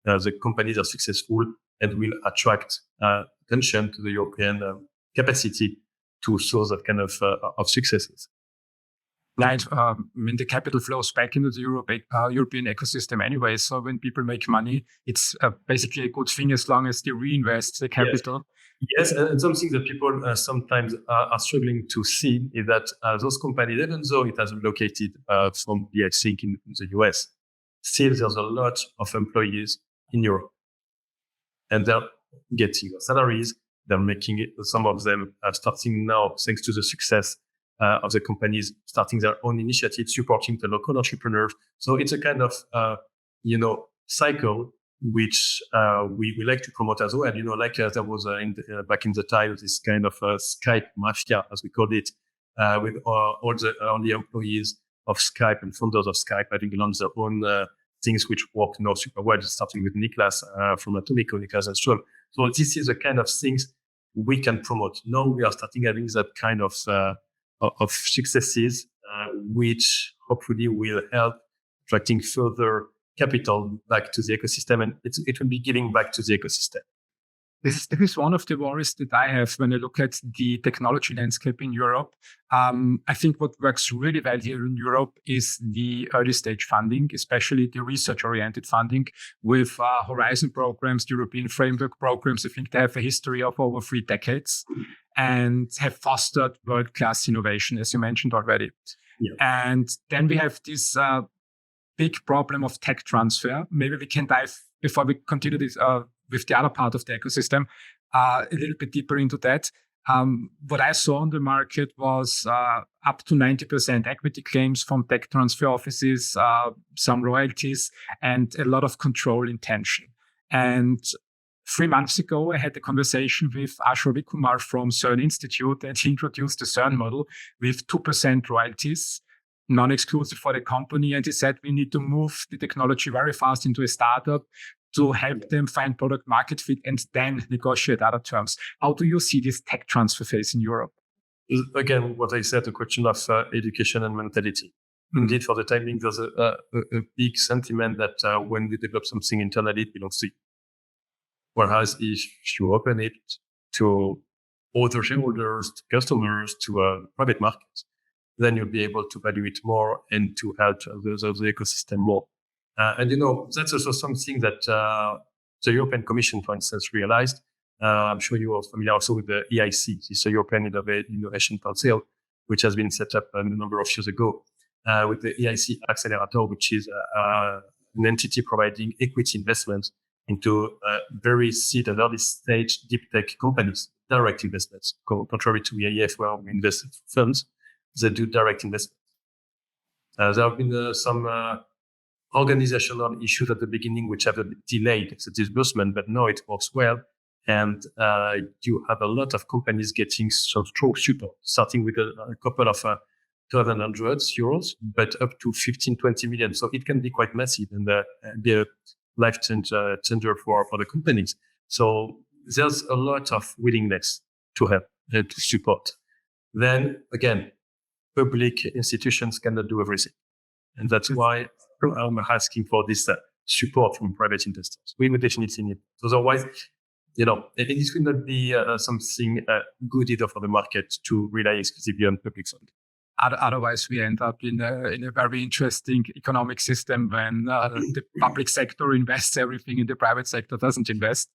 Speaker 2: the companies are successful and will attract attention to the European capacity to source that kind of successes.
Speaker 1: Right. The capital flows back into the European ecosystem anyway. So when people make money, it's basically a good thing as long as they reinvest the capital.
Speaker 2: Yes, and something that people sometimes are struggling to see is that those companies, even though it has relocated from, I think, in the US, still there's a lot of employees in Europe. And they're getting salaries. They're making it, some of them are starting now, thanks to the success of the companies, starting their own initiatives, supporting the local entrepreneurs. So it's a kind of, cycle which we like to promote as well. Like there was back in the time, this kind of Skype mafia, as we called it, with all the employees of Skype and founders of Skype having launched their own things which work now super well, starting with Niklas from Atomico, Niklas and Stroll. So this is the kind of things we can promote. Now we are starting having that kind of successes, which hopefully will help attracting further capital back to the ecosystem, and it will be giving back to the ecosystem.
Speaker 1: This is one of the worries that I have when I look at the technology landscape in Europe. I think what works really well here in Europe is the early stage funding, especially the research-oriented funding with Horizon programs, the European framework programs. I think they have a history of over 3 decades and have fostered world-class innovation, as you mentioned already.
Speaker 2: Yeah.
Speaker 1: And then we have this big problem of tech transfer. Maybe we can dive, before we continue this with the other part of the ecosystem, a little bit deeper into that. What I saw on the market was up to 90% equity claims from tech transfer offices, some royalties, and a lot of control intention. And 3 months ago, I had a conversation with Ashur Vikumar from CERN Institute, and he introduced the CERN model with 2% royalties, non-exclusive for the company. And he said, we need to move the technology very fast into a startup to help them find product market fit and then negotiate other terms. How do you see this tech transfer phase in Europe?
Speaker 2: Again, what I said, a question of education and mentality. Indeed, for the time being, there's a big sentiment that when we develop something internally, it belongs to you. Whereas if you open it to other shareholders, to customers, to private markets, then you'll be able to value it more and to help the ecosystem more. And that's also something that the European Commission, for instance, realized. I'm sure you are familiar also with the EIC, this European Innovation Council, which has been set up a number of years ago, with the EIC Accelerator, which is an entity providing equity investments into very seed and early stage deep tech companies, direct investments, contrary to EIF, where we invest funds. They do direct investment. There have been some organizational issues at the beginning which have delayed the disbursement, but now it works well. And you have a lot of companies getting some strong support, starting with a couple of 1,200 euros, but up to 15, 20 million. So it can be quite massive and be a life changer for the companies. So there's a lot of willingness to help and to support. Then again, public institutions cannot do everything. And that's why I'm asking for this support from private investors. We would definitely need it. Otherwise, it will not be something good either for the market to rely exclusively on public funding.
Speaker 1: Otherwise, we end up in a very interesting economic system when the public sector invests everything and the private sector doesn't invest.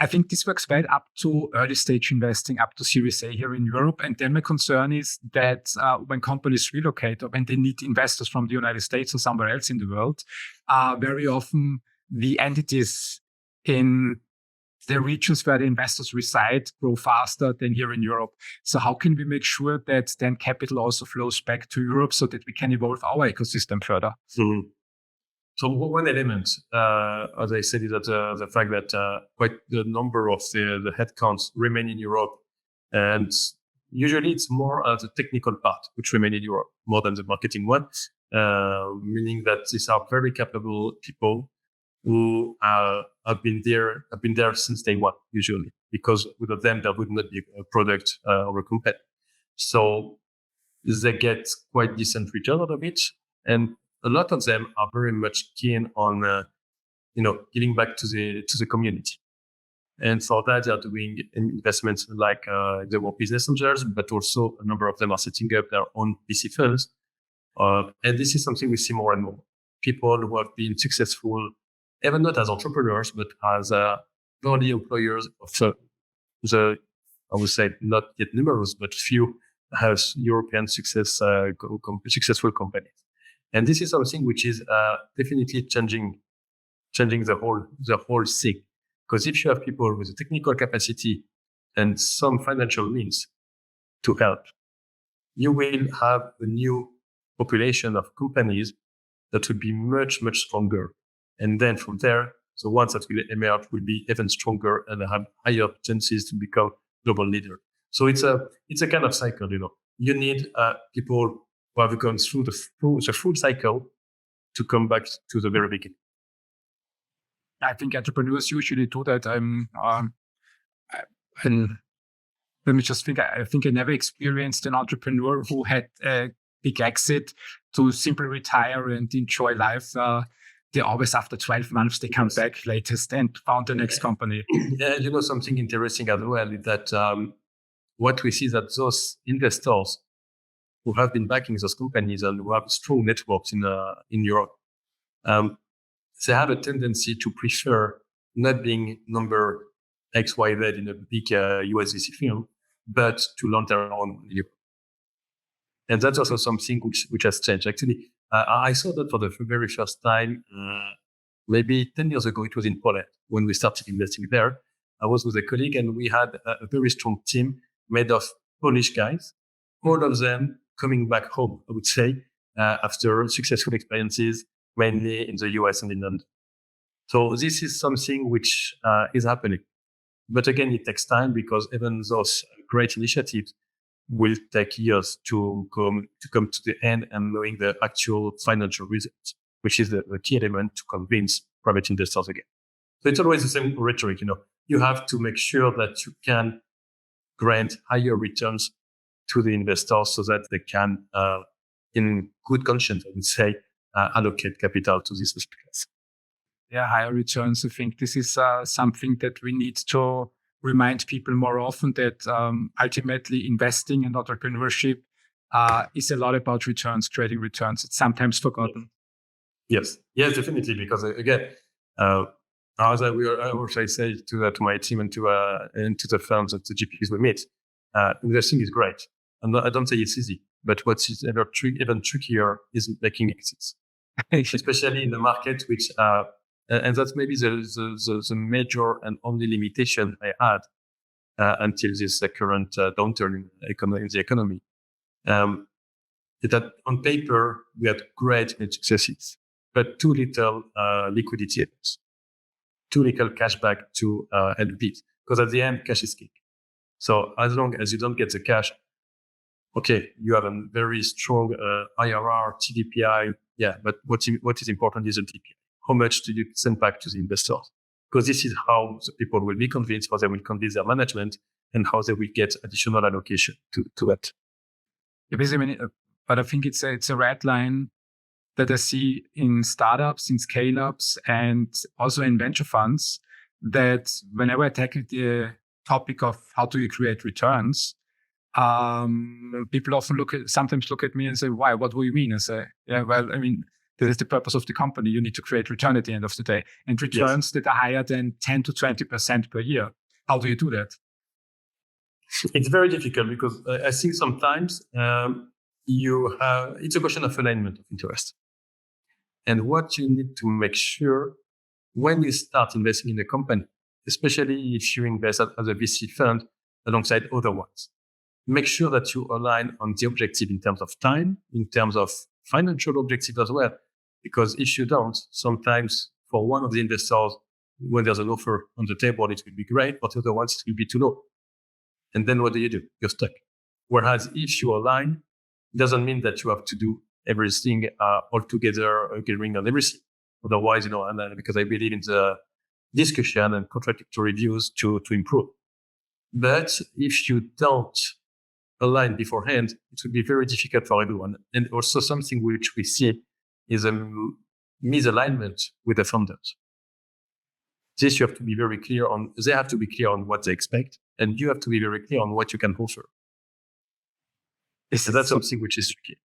Speaker 1: I think this works well up to early stage investing, up to Series A here in Europe. And then my concern is that when companies relocate or when they need investors from the United States or somewhere else in the world, very often the entities in the regions where the investors reside grow faster than here in Europe. So how can we make sure that then capital also flows back to Europe so that we can evolve our ecosystem further?
Speaker 2: Mm-hmm. So one element, as I said, is that the fact that quite the number of the headcounts remain in Europe. And usually it's more the technical part which remain in Europe more than the marketing one, meaning that these are very capable people who have been there since day one, usually, because without them, there would not be a product or a company. So they get quite decent return out of it. And a lot of them are very much keen on, giving back to the community. And for that, they are doing investments like they were business angels, but also a number of them are setting up their own VC funds. And this is something we see more and more. People who have been successful, even not as entrepreneurs, but as early employers of the, I would say, not yet numerous, but few has European successful companies. And this is something which is definitely changing the whole thing. Because if you have people with a technical capacity and some financial means to help, you will have a new population of companies that will be much, much stronger. And then from there, the ones that will emerge will be even stronger and have higher chances to become global leader. So it's a kind of cycle, You need people who have gone through the full cycle to come back to the very beginning.
Speaker 1: I think entrepreneurs usually do that. And let me just think. I think I never experienced an entrepreneur who had a big exit to simply retire and enjoy life. They always, after 12 months, they come back latest and found the next company.
Speaker 2: Yeah, something interesting as well is that what we see is that those investors who have been backing those companies and who have strong networks in Europe, they have a tendency to prefer not being number XYZ in a big US VC firm, but to launch their own in Europe. And that's also something which has changed. Actually, I saw that for the very first time, maybe 10 years ago. It was in Poland when we started investing there. I was with a colleague and we had a very strong team made of Polish guys, all of them coming back home, I would say, after successful experiences, mainly in the US and in London. So this is something which is happening. But again, it takes time because even those great initiatives will take years to come to the end and knowing the actual financial results, which is the key element to convince private investors again. So it's always the same rhetoric, You have to make sure that you can grant higher returns to the investors so that they can, in good conscience, I would say, allocate capital to this space.
Speaker 1: Yeah, higher returns. I think this is something that we need to remind people more often, that ultimately investing and entrepreneurship is a lot about returns, creating returns. It's sometimes forgotten.
Speaker 2: Yes, definitely. Because again, as I say to my team and to the firms and the GPs we meet, investing is great. And I don't say it's easy, but what is even trickier is making exits, especially in the market, which and that's maybe the major and only limitation I had until this current downturn in the economy. That on paper we had great successes, but too little liquidity events, too little cash back to LPs, because at the end cash is king. So as long as you don't get the cash, okay, you have a very strong IRR, TVPI, but what is important is the DPI. How much do you send back to the investors? Because this is how the people will be convinced, how they will convince their management, and how they will get additional allocation to that.
Speaker 1: But I think it's a red line that I see in startups, in scale-ups, and also in venture funds, that whenever I tackle the topic of how do you create returns, people often sometimes look at me and say, why? What do you mean? I say, that is the purpose of the company. You need to create return at the end of the day, and returns that are higher than 10 to 20% per year. How do you do that?
Speaker 2: It's very difficult because I think sometimes it's a question of alignment of interest. And what you need to make sure when you start investing in a company, especially if you invest as a VC fund alongside other ones, make sure that you align on the objective in terms of time, in terms of financial objective as well. Because if you don't, sometimes for one of the investors, when there's an offer on the table, it will be great, but the other ones, it will be too low. And then what do? You're stuck. Whereas if you align, it doesn't mean that you have to do everything all together, agreeing on everything. Otherwise, and because I believe in the discussion and contradictory views to improve. But if you don't align beforehand, it will be very difficult for everyone. And also something which we see is a misalignment with the founders. This you have to be very clear on. They have to be clear on what they expect, and you have to be very clear on what you can offer. So that's something which is tricky.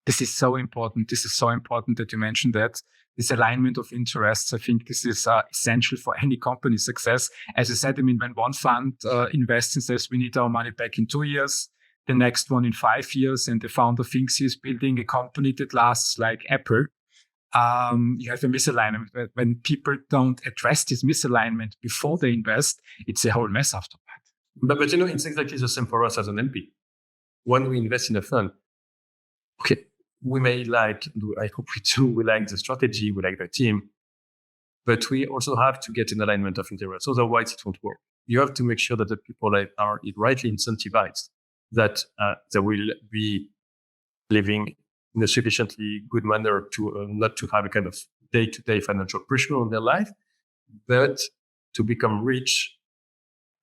Speaker 1: This is so important. This is so important that you mentioned that. This alignment of interests, I think this is essential for any company success. As I said, I mean, when one fund invests and says, we need our money back in 2 years, the next one in 5 years, and the founder thinks he's building a company that lasts like Apple, you have a misalignment. When people don't address this misalignment before they invest, it's a whole mess after that.
Speaker 2: But it's exactly the same for us as an LP. When we invest in a fund, okay, we may I hope we do, we like the strategy, we like the team, but we also have to get an alignment of interest. Otherwise, it won't work. You have to make sure that the people are rightly incentivized, that they will be living in a sufficiently good manner to not to have a kind of day-to-day financial pressure on their life, but to become rich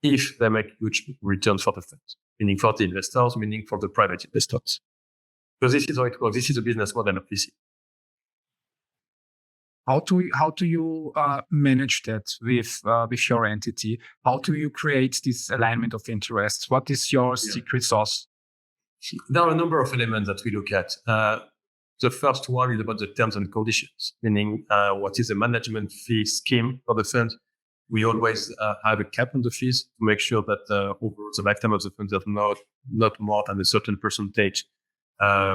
Speaker 2: if they make huge returns for the funds, meaning for the investors, meaning for the private investors. Because this is how it works. This is a business model of VC.
Speaker 1: How do you manage that with your entity? How do you create this alignment of interests? What is your secret sauce?
Speaker 2: There are a number of elements that we look at. The first one is about the terms and conditions, meaning what is the management fee scheme for the fund. We always have a cap on the fees to make sure that over the lifetime of the fund, there's not more than a certain percentage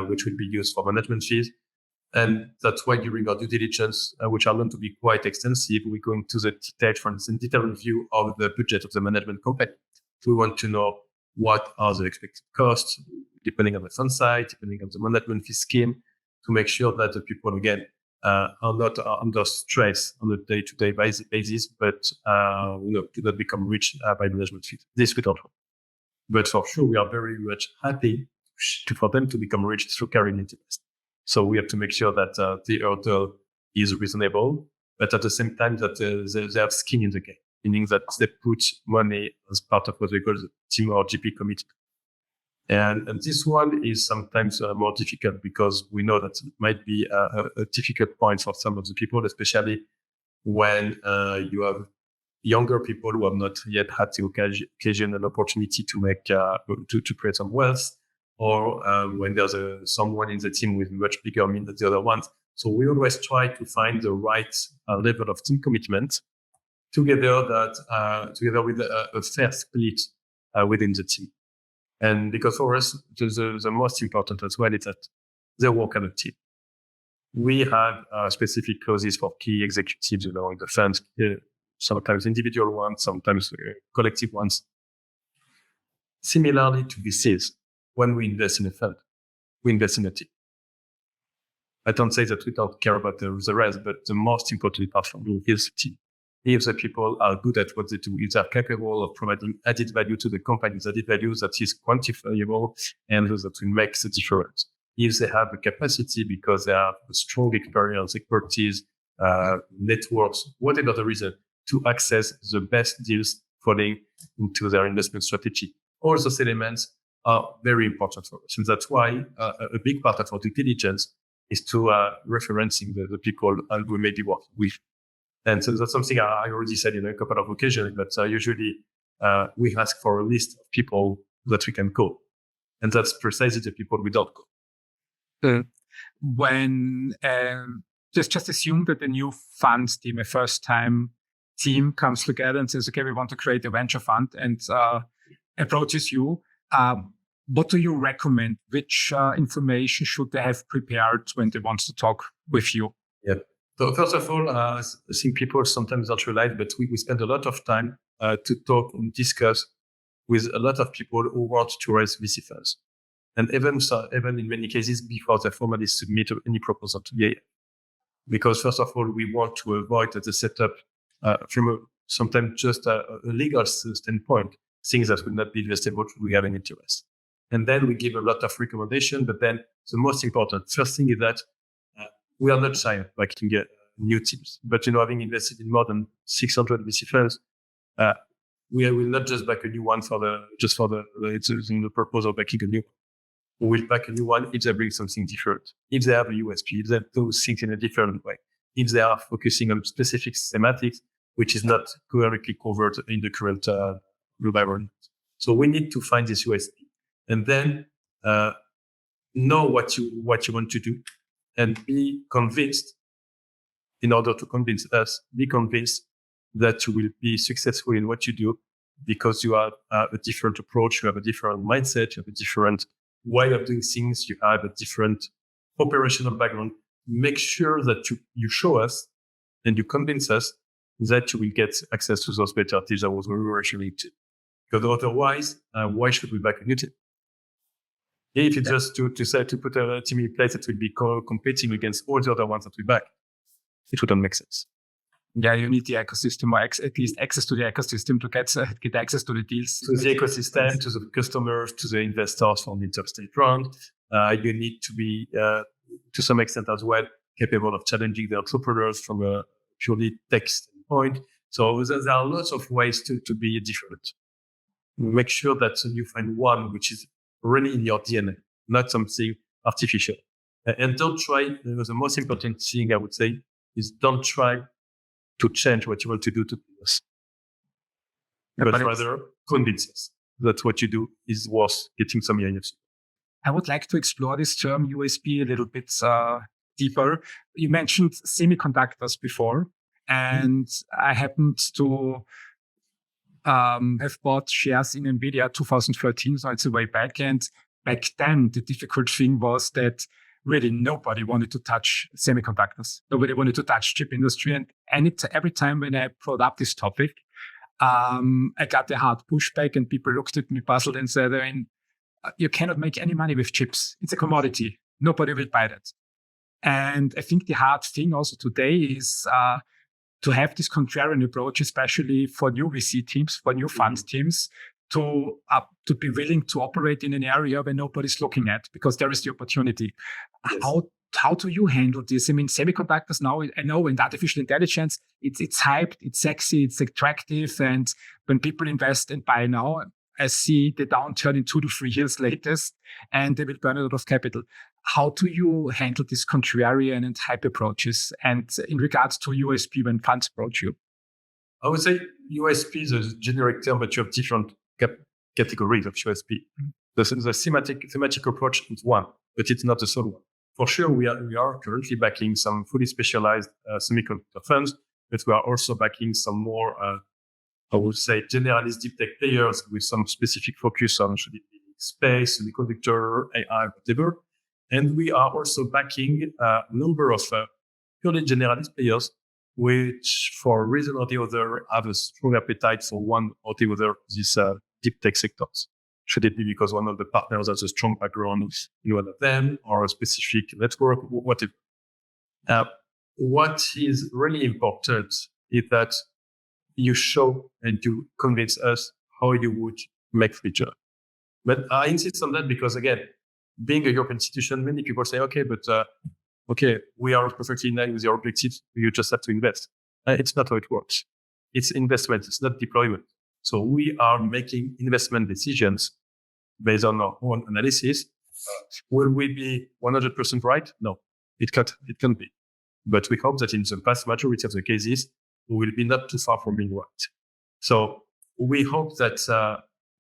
Speaker 2: which will be used for management fees. And that's why during our due diligence, which are known to be quite extensive, we go into the detail, for instance, detailed review of the budget of the management company. We want to know what are the expected costs, depending on the fund size, depending on the management fee scheme, to make sure that the people, again, are not under stress on a day-to-day basis, but do not become rich by management fees. This we don't want. But for sure, we are very much happy for them to become rich through carried interest. So we have to make sure that the hurdle is reasonable, but at the same time that they have skin in the game, meaning that they put money as part of what we call the team or GP committee. And this one is sometimes more difficult because we know that it might be a difficult point for some of the people, especially when you have younger people who have not yet had the occasion and opportunity to make to create some wealth, or when there's someone in the team with much bigger means than the other ones. So we always try to find the right level of team commitment together with a fair split within the team. And because for us, the most important as well is that they work as a team. We have specific clauses for key executives, in the funds, sometimes individual ones, sometimes collective ones. Similarly to VCs, when we invest in a fund, we invest in a team. I don't say that we don't care about the rest, but the most important part for me is the team. If the people are good at what they do, if they're capable of providing added value to the company, added value that is quantifiable and that will make the difference. If they have a capacity because they have a strong experience, expertise, networks, whatever the reason, to access the best deals falling into their investment strategy. All those elements are very important for us. And that's why a big part of our due diligence is to referencing the people we may be working with. And so that's something I already said in a couple of occasions, but usually we ask for a list of people that we can call. And that's precisely the people we don't call.
Speaker 1: When just assume that a new fund team, a first-time team comes together and says, okay, we want to create a venture fund and approaches you. What do you recommend? Which information should they have prepared when they want to talk with you?
Speaker 2: Yeah. So first of all, I think people sometimes don't realize, but we spend a lot of time to talk and discuss with a lot of people who want to raise VC funds. And even in many cases, before they formally submit any proposal to the EIF. Because first of all, we want to avoid the setup from sometimes just a legal standpoint, things that would not be investable should we have an interest. And then we give a lot of recommendation, but then the most important first thing is that we are not shy of backing new teams. But, having invested in more than 600 VC funds, we will not just back a new one for the purpose of backing a new one. We will back a new one if they bring something different, if they have a USP, if they do things in a different way, if they are focusing on specific thematics which is not correctly covered in the current environment. So we need to find this USP, and then know what you want to do, and be convinced. In order to convince us, be convinced that you will be successful in what you do, because you have a different approach, you have a different mindset, you have a different way of doing things, you have a different operational background. Make sure that you show us and you convince us that you will get access to those better deals that was very rationally to. Because otherwise, why should we back a new team? If it's just to put a team in place that will be competing against all the other ones that we back, it wouldn't make sense.
Speaker 1: Yeah, you need the ecosystem, or at least access to the ecosystem to get access to the deals.
Speaker 2: To the ecosystem, to the customers, to the investors from the interstate round. You need to be, to some extent as well, capable of challenging the entrepreneurs from a purely tech standpoint. So there are lots of ways to be different. Make sure that you find one which is really in your DNA, not something artificial. And don't try, the most important thing I would say is don't try to change what you want to do to us, but rather convince us that what you do is worth getting some EIFs.
Speaker 1: I would like to explore this term USP a little bit deeper. You mentioned semiconductors before, and I happened to have bought shares in NVIDIA 2013, so it's a way back. And back then, the difficult thing was that really nobody wanted to touch semiconductors. Nobody wanted to touch chip industry. And every time when I brought up this topic, I got a hard pushback, and people looked at me puzzled and said, I mean, you cannot make any money with chips. It's a commodity. Nobody will buy that. And I think the hard thing also today is to have this contrarian approach, especially for new VC teams, for new fund teams, to be willing to operate in an area where nobody's looking at, because there is the opportunity. Yes. How do you handle this? I mean, semiconductors now, I know in artificial intelligence, it's hyped, it's sexy, it's attractive. And when people invest and buy now, I see the downturn in 2 to 3 years latest, and they will burn a lot of capital. How do you handle these contrarian and hype approaches? And in regards to USP when funds approach you?
Speaker 2: I would say USP is a generic term, but you have different categories of USP. Mm-hmm. The thematic approach is one, but it's not the sole one. For sure, we are currently backing some fully specialized semiconductor funds, but we are also backing some more, I would say, generalist deep tech players with some specific focus on should it be space, semiconductor, AI, whatever. And we are also backing a number of purely generalist players, which for a reason or the other have a strong appetite for one or the other of these deep tech sectors. Should it be because one of the partners has a strong background in one of them, or a specific network, whatever. What is really important is that you show and you convince us how you would make feature. But I insist on that because, again, being a European institution, many people say, okay, but we are perfectly in line with your objectives. You just have to invest. It's not how it works. It's investment. It's not deployment. So we are making investment decisions based on our own analysis. Will we be 100% right? No, it can't be. But we hope that in the vast majority of the cases, we will be not too far from being right. So we hope that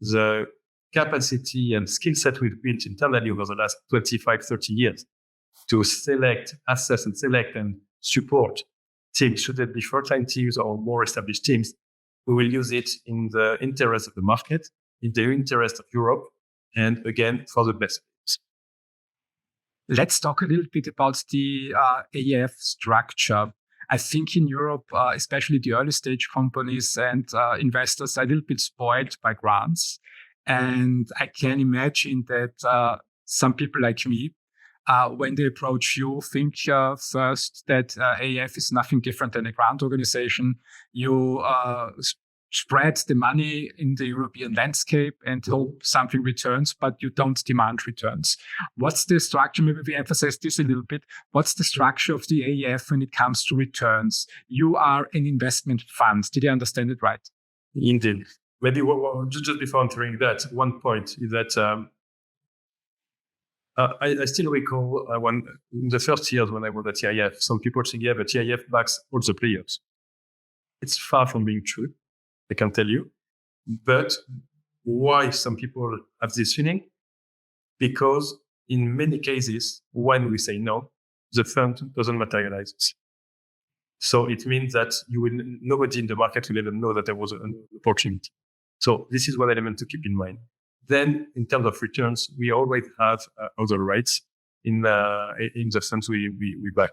Speaker 2: the capacity and skill set we've built internally over the last 25, 30 years to select, assess, and select and support teams, should it be first-line teams or more established teams, we will use it in the interest of the market, in the interest of Europe, and again, for the best.
Speaker 1: Let's talk a little bit about the AIF structure. I think in Europe, especially the early stage companies and investors are a little bit spoiled by grants. And I can imagine that some people like me, when they approach you, think first that AIF is nothing different than a grant organization. You spread the money in the European landscape and hope something returns, but you don't demand returns. What's the structure? Maybe we emphasize this a little bit. What's the structure of the AIF when it comes to returns? You are an investment fund. Did I understand it right?
Speaker 2: Indeed. Maybe just before answering that, one point is that I still recall when in the first years when I was at TIF, some people saying, yeah, but TIF backs all the players. It's far from being true, I can tell you. But why some people have this feeling? Because in many cases, when we say no, the fund doesn't materialize. So it means that nobody in the market will even know that there was an opportunity. So this is one element to keep in mind. Then in terms of returns, we always have other rates in the funds we back.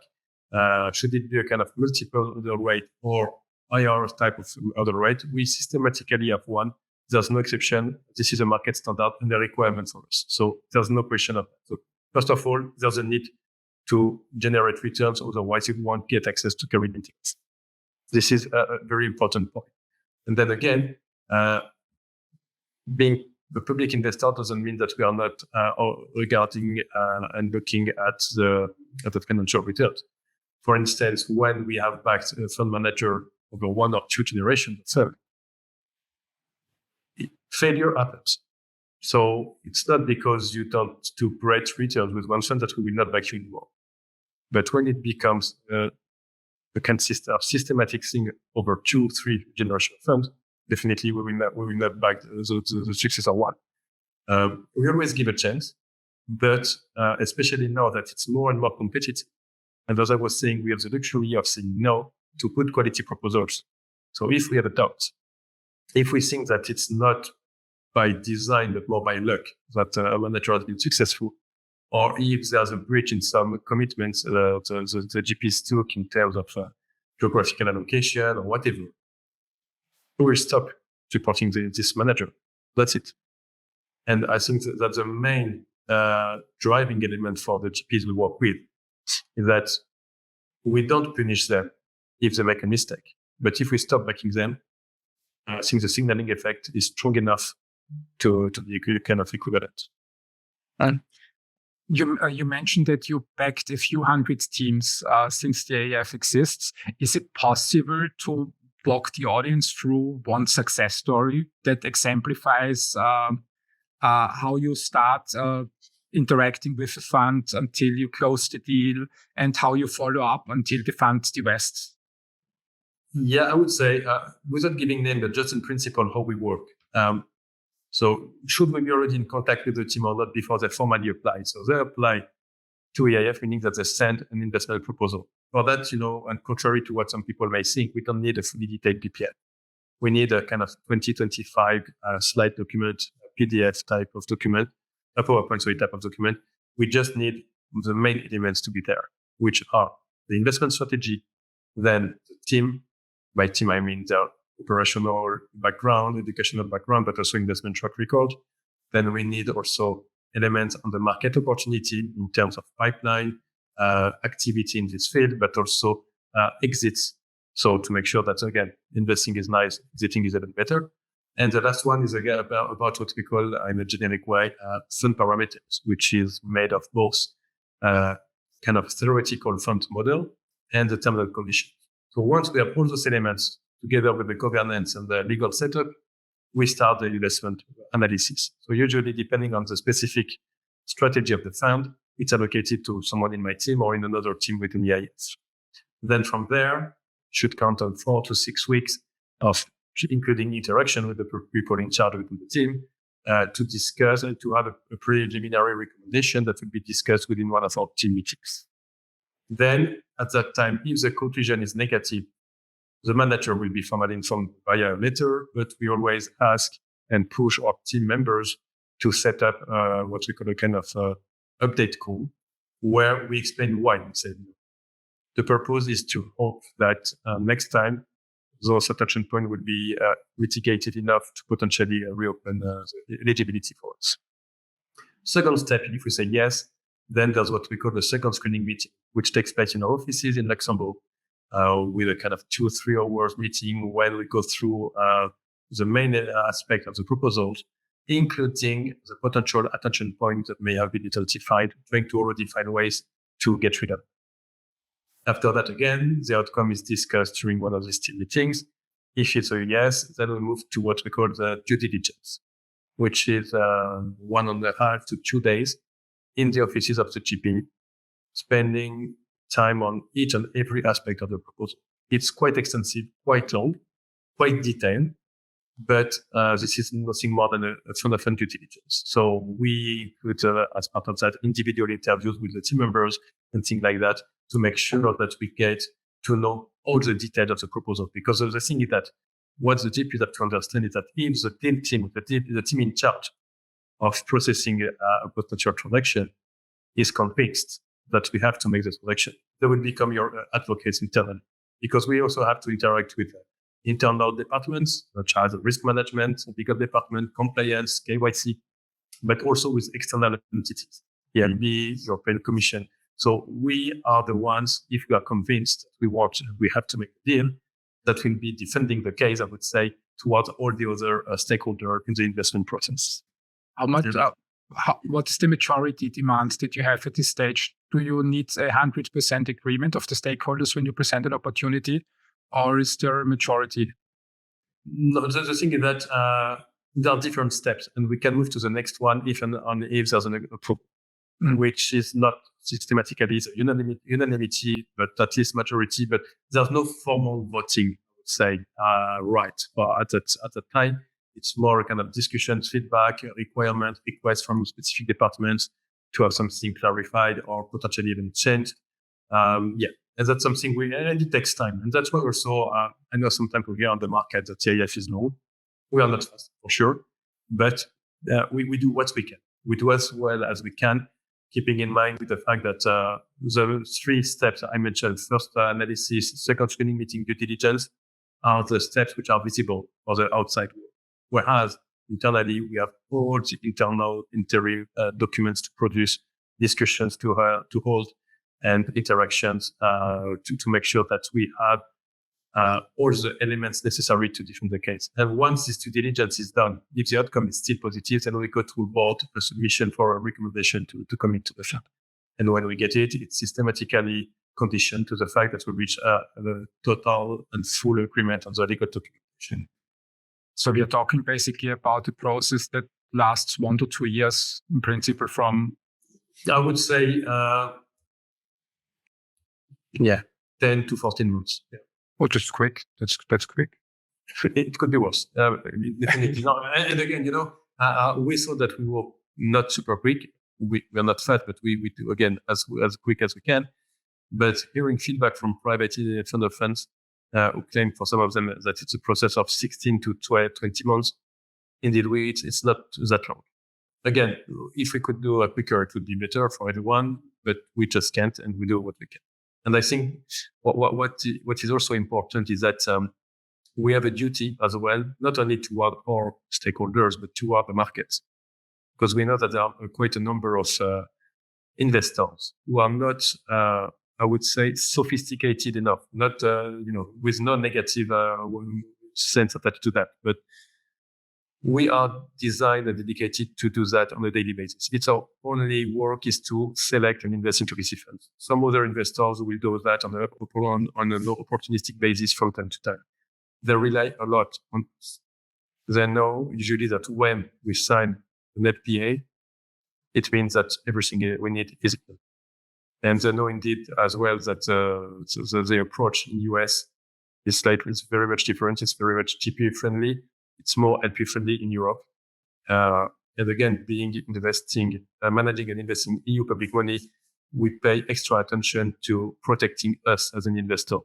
Speaker 2: Should it be a kind of multiple other rate or IR type of other rate? We systematically have one. There's no exception. This is a market standard and the requirement for us. So there's no question of that. So first of all, there's a need to generate returns. Otherwise, you won't get access to carried interest. This is a very important point. And then again, being a public investor doesn't mean that we are not regarding and looking at the financial returns. For instance, when we have backed a fund manager over 1 or 2 generations, failure happens. So it's not because you don't do great returns with one fund that we will not back you anymore. But when it becomes a systematic thing over 2-3 generation funds, definitely we will not back the successor one. We always give a chance, but especially now that it's more and more competitive. And as I was saying, we have the luxury of saying no to good quality proposals. So if we have a doubt, if we think that it's not by design, but more by luck that a manager has been successful, or if there's a breach in some commitments the GPs took in terms of geographical allocation or whatever, we will stop supporting this manager. That's it. And I think that's the main driving element for the GPs we work with, is that we don't punish them if they make a mistake. But if we stop backing them, I think the signaling effect is strong enough to be kind of equivalent.
Speaker 1: And you mentioned that you backed a few hundred teams since the AIF exists. Is it possible to walk the audience through one success story that exemplifies how you start interacting with a fund until you close the deal, and how you follow up until the fund divests?
Speaker 2: Yeah, I would say, without giving name, but just in principle, how we work. So should we be already in contact with the team or not before they formally apply? So they apply to AIF, meaning that they send an investment proposal. For that, and contrary to what some people may think, we don't need a fully detailed PPL. We need a kind of 20-25 slide document, PDF type of document, a PowerPoint type of document. We just need the main elements to be there, which are the investment strategy, then the team. By team, I mean their operational background, educational background, but also investment track record. Then we need also elements on the market opportunity in terms of pipeline, activity in this field, but also exits. So to make sure that, again, investing is nice, exiting is even better. And the last one is again about what we call, in a generic way, fund parameters, which is made of both kind of theoretical fund model and the terms and conditions. So once we have all those elements together with the governance and the legal setup, we start the investment analysis. So usually, depending on the specific strategy of the fund, it's allocated to someone in my team or in another team within the IS. Then from there, should count on 4 to 6 weeks of including interaction with the people in charge within the team to discuss and to have a preliminary recommendation that will be discussed within one of our team meetings. Then at that time, if the conclusion is negative, the manager will be formally informed via a letter, but we always ask and push our team members to set up what we call a kind of update call, where we explain why we said no. The purpose is to hope that next time those attention points will be mitigated enough to potentially reopen the eligibility for us. Second step, if we say yes, then there's what we call the second screening meeting, which takes place in our offices in Luxembourg, with a kind of 2-3 hours meeting when we go through the main aspect of the proposals, including the potential attention points that may have been identified, trying to already find ways to get rid of. After that, again, the outcome is discussed during one of these team meetings. If it's a yes, then we move to what we call the due diligence, which is 1.5 to 2 days in the offices of the GP, spending time on each and every aspect of the proposal. It's quite extensive, quite long, quite detailed, but this is nothing more than a fund of fund due diligence. So we could, as part of that, individual interviews with the team members and things like that to make sure that we get to know all the details of the proposal. Because the thing is that what the GPs have to understand is that if the team in charge of processing a potential transaction is convinced that we have to make the transaction, they will become your advocates internally. Because we also have to interact with internal departments, such as risk management, legal department, compliance, KYC, but also with external entities, ELB, European Commission. So we are the ones, if we are convinced we have to make a deal, that will be defending the case, I would say, towards all the other stakeholders in the investment process.
Speaker 1: What is the maturity demands that you have at this stage? Do you need 100% agreement of the stakeholders when you present an opportunity, or is there a maturity?
Speaker 2: No, the thing is that there are different steps, and we can move to the next one if there's an approval, which is not systematically unanimity, but at least majority. But there's no formal voting, I would say, right. But at that time, it's more a kind of discussions, feedback, requirement, requests from specific departments to have something clarified or potentially even changed. And that's something and it takes time. And that's why also, I know sometimes we hear on the market that CIF is low. We are not fast, for sure, but we do what we can. We do as well as we can, keeping in mind with the fact that the 3 steps I mentioned, first analysis, second screening, meeting, due diligence, are the steps which are visible for the outside world. Whereas internally, we have all the internal interim documents to produce, discussions to hold, and interactions to make sure that we have all the elements necessary to defend the case. And once this due diligence is done, if the outcome is still positive, then we go to board a submission for a recommendation to commit to the fund. And when we get it, it's systematically conditioned to the fact that we reach the total and full agreement on the legal documentation.
Speaker 1: So we are talking basically about a process that lasts 1 to 2 years, in principle, from...
Speaker 2: I would say, 10 to 14 months. Yeah.
Speaker 1: Oh, just quick. That's quick.
Speaker 2: It could be worse. Definitely not. And again, we saw that we were not super quick. We are not fast, but we do, again, as quick as we can. But hearing feedback from private fund of funds, who claim for some of them that it's a process of 16 to 20 months. Indeed, it's not that long. Again, if we could do it quicker, it would be better for everyone, but we just can't, and we do what we can. And I think what is also important is that we have a duty as well, not only toward our stakeholders, but toward the markets. Because we know that there are quite a number of investors who are not, I would say, sophisticated enough, not, with no negative sense attached to that. But we are designed and dedicated to do that on a daily basis. It's our only work is to select and invest into VC funds. Some other investors will do that on an opportunistic basis from time to time. They rely a lot on us. They know usually that when we sign an LPA, it means that everything we need is done. And they know indeed as well that the approach in US is very much different. It's very much GP friendly. It's more LP friendly in Europe. And again, managing and investing EU public money, we pay extra attention to protecting us as an investor.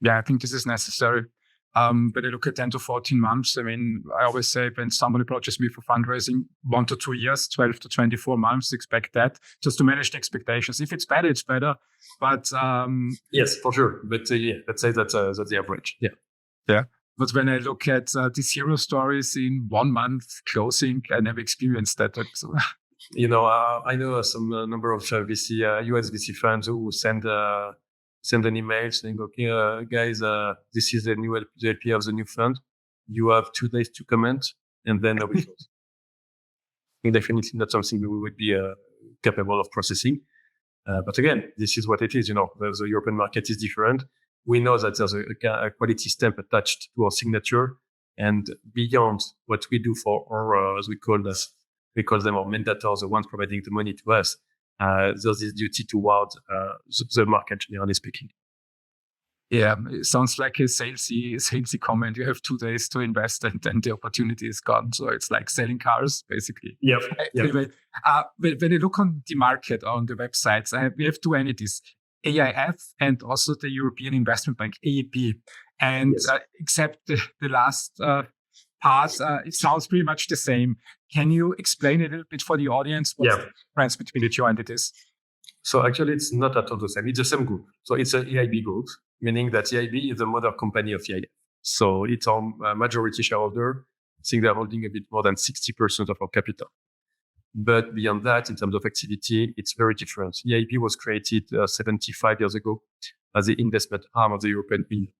Speaker 1: Yeah, I think this is necessary. But I look at 10 to 14 months. I mean, I always say when someone approaches me for fundraising, 1 to 2 years, 12 to 24 months, expect that just to manage the expectations. If it's better, it's better. But
Speaker 2: yes, for sure. But let's say that's the average. Yeah.
Speaker 1: Yeah. But when I look at these hero stories in 1 month closing, I never experienced that. So.
Speaker 2: I know some number of US VC funds who send an email saying, okay, guys, this is the new LP of the new fund. You have 2 days to comment, and then we close. Definitely not something we would be capable of processing. But again, this is what it is. The European market is different. We know that there's a quality stamp attached to our signature, and beyond what we do for our, as we call them, our mandators, the ones providing the money to us, there's this duty toward the market, generally speaking.
Speaker 1: Yeah, it sounds like a salesy comment. You have 2 days to invest and then the opportunity is gone. So it's like selling cars, basically.
Speaker 2: Yep.
Speaker 1: Anyway, when you look on the market, on the websites, we have two entities, AIF and also the European Investment Bank, AEB. And
Speaker 2: Yes.
Speaker 1: Except the last part, it sounds pretty much the same. Can you explain a little bit for the audience what's the difference between the two entities?
Speaker 2: So actually, it's not at all the same. It's the same group. So it's an EIB group, meaning that EIB is the mother company of EIF. So it's our majority shareholder. I think they're holding a bit more than 60% of our capital. But beyond that, in terms of activity, it's very different. EIB was created 75 years ago as the investment arm of the European Union.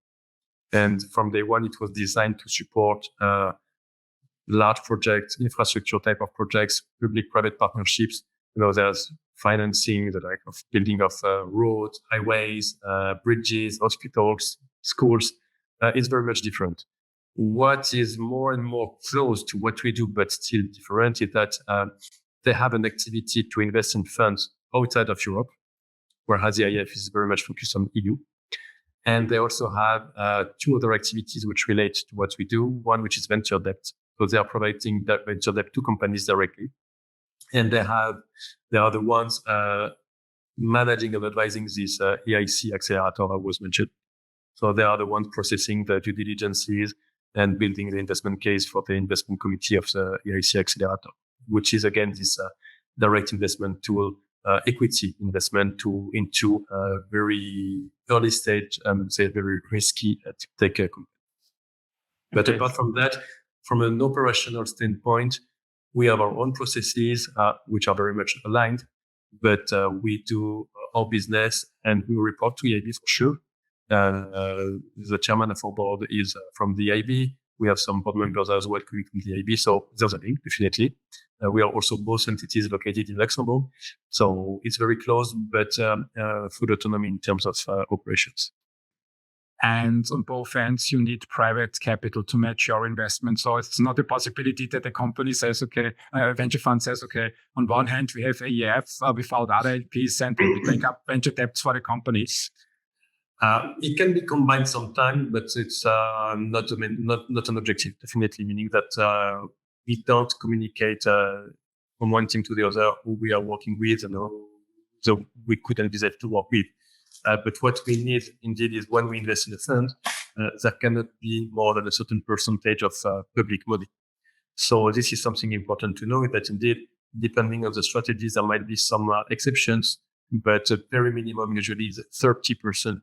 Speaker 2: And from day one, it was designed to support large projects, infrastructure type of projects, public-private partnerships. There's financing, the like of building of roads, highways, bridges, hospitals, schools. It's very much different. What is more and more close to what we do, but still different, is that they have an activity to invest in funds outside of Europe, whereas the EIF is very much focused on EU. And they also have two other activities which relate to what we do. One, which is venture debt. So they are providing that venture debt to companies directly. And they are the ones managing and advising this EIC accelerator I was mentioned. So they are the ones processing the due diligences and building the investment case for the investment committee of the EIC accelerator, which is again this direct investment tool, equity investment tool into very early stage, say very risky tech company. But apart from that, from an operational standpoint, we have our own processes, which are very much aligned, but we do our business and we report to EIB for sure. The chairman of our board is from the EIB. We have some board members as well coming from the EIB, so there's a link, definitely. We are also both entities located in Luxembourg, so it's very close, but full autonomy in terms of operations.
Speaker 1: And on both ends, you need private capital to match your investment. So it's not a possibility that a company says, okay, a venture fund says, okay, on one hand, we have AEF without other LPs and we take up venture debts for the companies.
Speaker 2: It can be combined sometime, but it's not an objective, definitely, meaning that we don't communicate from one team to the other who we are working with and so we could envisage to work with. But what we need indeed is when we invest in a fund, there cannot be more than a certain percentage of public money. So this is something important to know, that indeed, depending on the strategies, there might be some exceptions, but a very minimum usually is 30%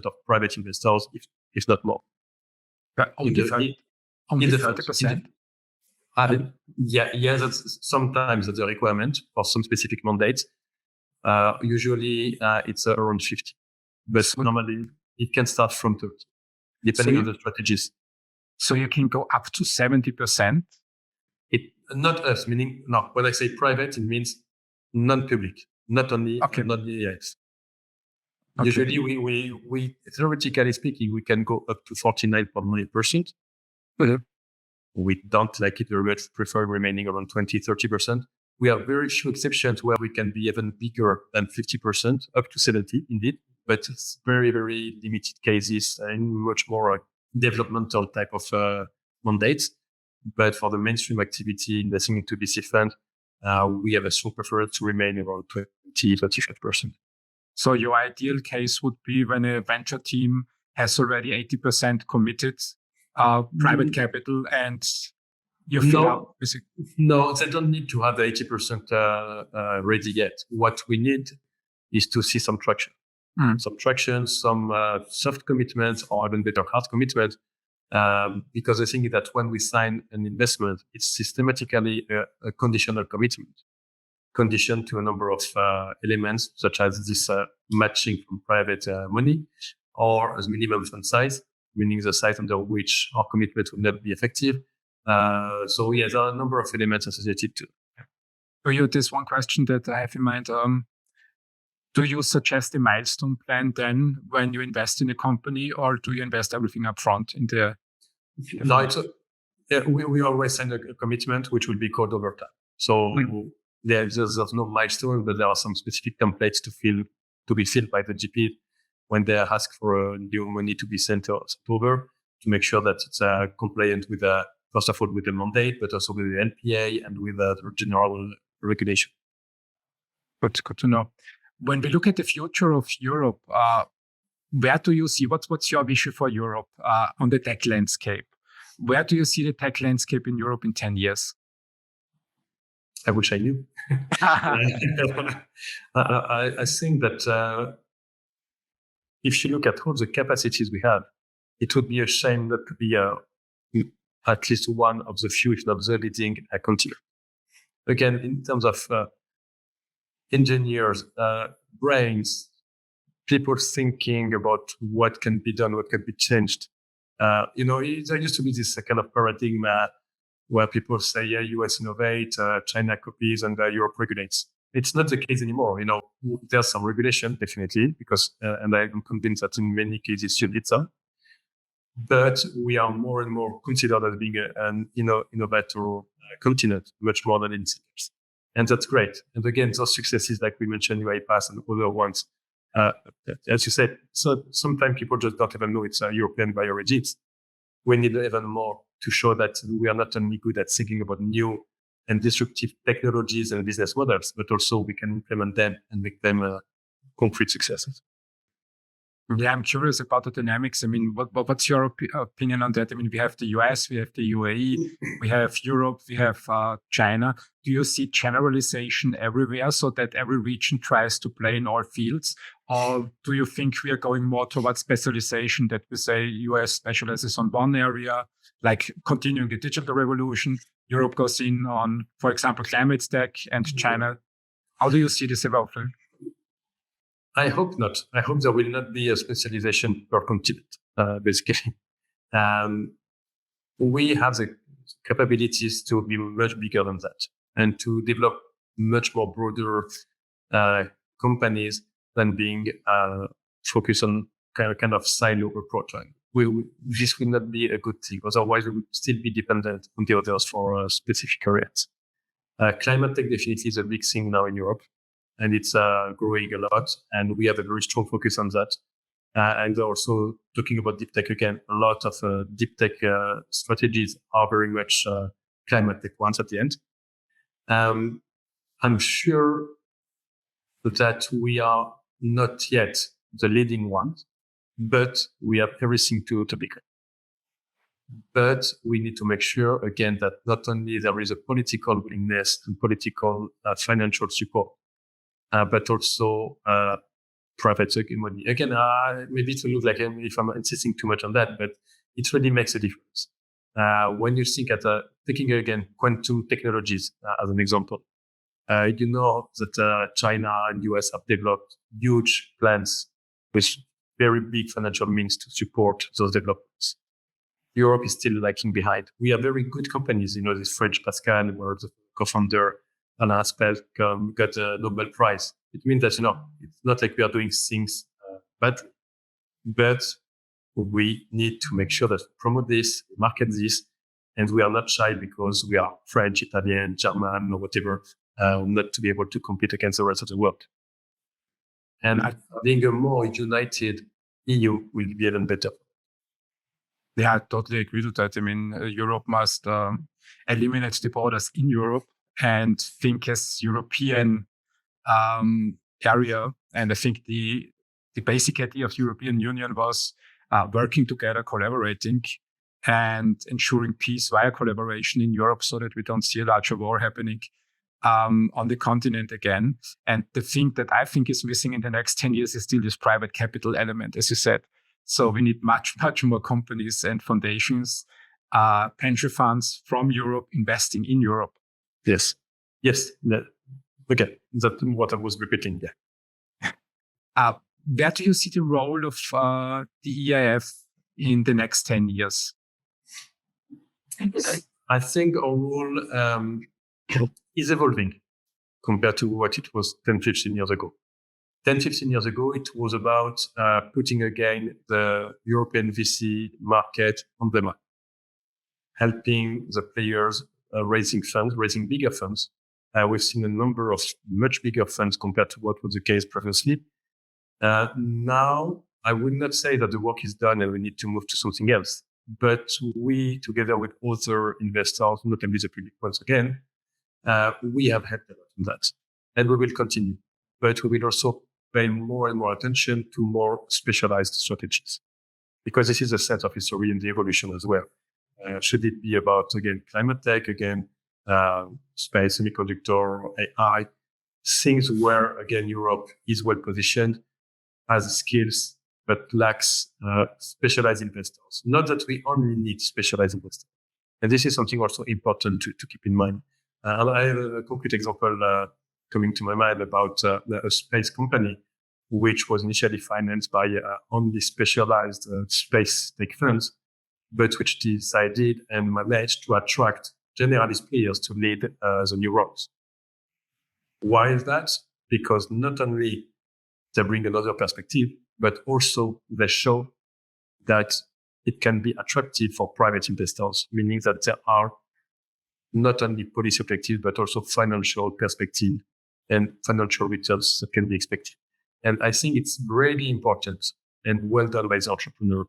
Speaker 2: of private investors, if not more.
Speaker 1: But only 30%?
Speaker 2: Yeah, that's sometimes that's a requirement for some specific mandates. Usually it's around 50, but normally it can start from 30, depending on the strategies.
Speaker 1: So you can go up to 70%?
Speaker 2: Not us, meaning, no, when I say private, it means non-public, not only yes. Okay. Usually we theoretically speaking, we can go up to 49.9%. Mm-hmm. We don't like it very much, prefer remaining around 20-30%. We have very few exceptions where we can be even bigger than 50%, up to 70 indeed, but it's very, very limited cases and much more developmental type of mandates. But for the mainstream activity, investing into VC fund, we have a strong preference to remain around 20-35%.
Speaker 1: So your ideal case would be when a venture team has already 80% committed private capital and you fill out.
Speaker 2: No, they don't need to have the 80% ready yet. What we need is to see some traction. Some traction, some soft commitments, or even better, hard commitment. Because I think that when we sign an investment, it's systematically a conditional commitment, conditioned to a number of elements, such as this matching from private money, or as minimum fund size, meaning the size under which our commitment will not be effective. So yeah, there are a number of elements associated to.
Speaker 1: For you, there's one question that I have in mind. Do you suggest a milestone plan then when you invest in a company, or do you invest everything up front in the?
Speaker 2: No, we always send a commitment which will be called over time. So there's no milestone, but there are some specific templates to be filled by the GP when they ask for new money to be sent over, to make sure that it's compliant with, first of all, with the mandate, but also with the NPA and with the general regulation.
Speaker 1: Good to know. When we look at the future of Europe, where do you see, what's your vision for Europe on the tech landscape? Where do you see the tech landscape in Europe in 10 years?
Speaker 2: I wish I knew. I think that if you look at all the capacities we have, it would be a shame not to be at least one of the few, if not the leading continent. Again, in terms of engineers, brains, people thinking about what can be done, what can be changed. There used to be this kind of paradigm where people say, yeah, US innovate, China copies, and Europe regulates. It's not the case anymore. There's some regulation, definitely, because, and I'm convinced that in many cases you need some. But we are more and more considered as being an innovator continent, much more than in cities. And that's great. And again, those successes, like we mentioned, UiPath and other ones, as you said, so sometimes people just don't even know it's European by origin. We need even more to show that we are not only good at thinking about new and disruptive technologies and business models, but also we can implement them and make them concrete successes.
Speaker 1: Yeah, I'm curious about the dynamics. I mean, what's your opinion on that? I mean, we have the US, we have the UAE, we have Europe, we have China. Do you see generalization everywhere so that every region tries to play in all fields? Or do you think we are going more towards specialization, that we say US specializes on one area, like continuing the digital revolution, Europe goes in on, for example, climate tech, and China? How do you see this evolving?
Speaker 2: I hope not. I hope there will not be a specialization per continent, basically. We have the capabilities to be much bigger than that and to develop much more broader companies than being focused on kind of silo approach. This will not be a good thing. Otherwise, we would still be dependent on the others for specific areas. Climate tech definitely is a big thing now in Europe. And it's growing a lot, and we have a very strong focus on that. And also talking about deep tech again, a lot of deep tech strategies are very much climate tech ones at the end. I'm sure that we are not yet the leading ones, but we have everything to become. But we need to make sure, again, that not only there is a political willingness and political financial support, but also private money. Again, maybe it will look like if I'm insisting too much on that, but it really makes a difference. When you think at taking again quantum technologies as an example, you know that China and US have developed huge plans with very big financial means to support those developments. Europe is still lagging behind. We have very good companies, this French Pascal, where the co-founder Alain Aspect got a Nobel Prize. It means that, it's not like we are doing things badly, but we need to make sure that we promote this, market this, and we are not shy because we are French, Italian, German, or whatever, not to be able to compete against the rest of the world. And being a more united EU will be even better.
Speaker 1: Yeah, I totally agree with that. I mean, Europe must eliminate the borders in Europe and think as European area. And I think the basic idea of the European Union was working together, collaborating, and ensuring peace via collaboration in Europe so that we don't see a larger war happening on the continent again. And the thing that I think is missing in the next 10 years is still this private capital element, as you said. So we need much, much more companies and foundations, pension funds from Europe investing in Europe.
Speaker 2: Yes. Okay, that's what I was repeating.
Speaker 1: Yeah. Where do you see the role of the EIF in the next 10 years?
Speaker 2: I think our role is evolving compared to what it was 10, 15 years ago. 10, 15 years ago, it was about putting again the European VC market on the map, helping the players raising bigger funds. We've seen a number of much bigger funds compared to what was the case previously. Now, I would not say that the work is done and we need to move to something else. But we, together with other investors, notably the public ones again, we have helped a lot in that. And we will continue. But we will also pay more and more attention to more specialized strategies. Because this is a set of history and the evolution as well. Should it be about, again, climate tech, again, space, semiconductor, AI, things where, again, Europe is well positioned, has skills, but lacks specialized investors. Not that we only need specialized investors. And this is something also important to keep in mind. And I have a concrete example coming to my mind about a space company, which was initially financed by only specialized space tech funds, but which decided and managed to attract generalist players to lead the new roles. Why is that? Because not only they bring another perspective, but also they show that it can be attractive for private investors, meaning that there are not only policy objectives, but also financial perspective and financial returns that can be expected. And I think it's really important and well done by the entrepreneur,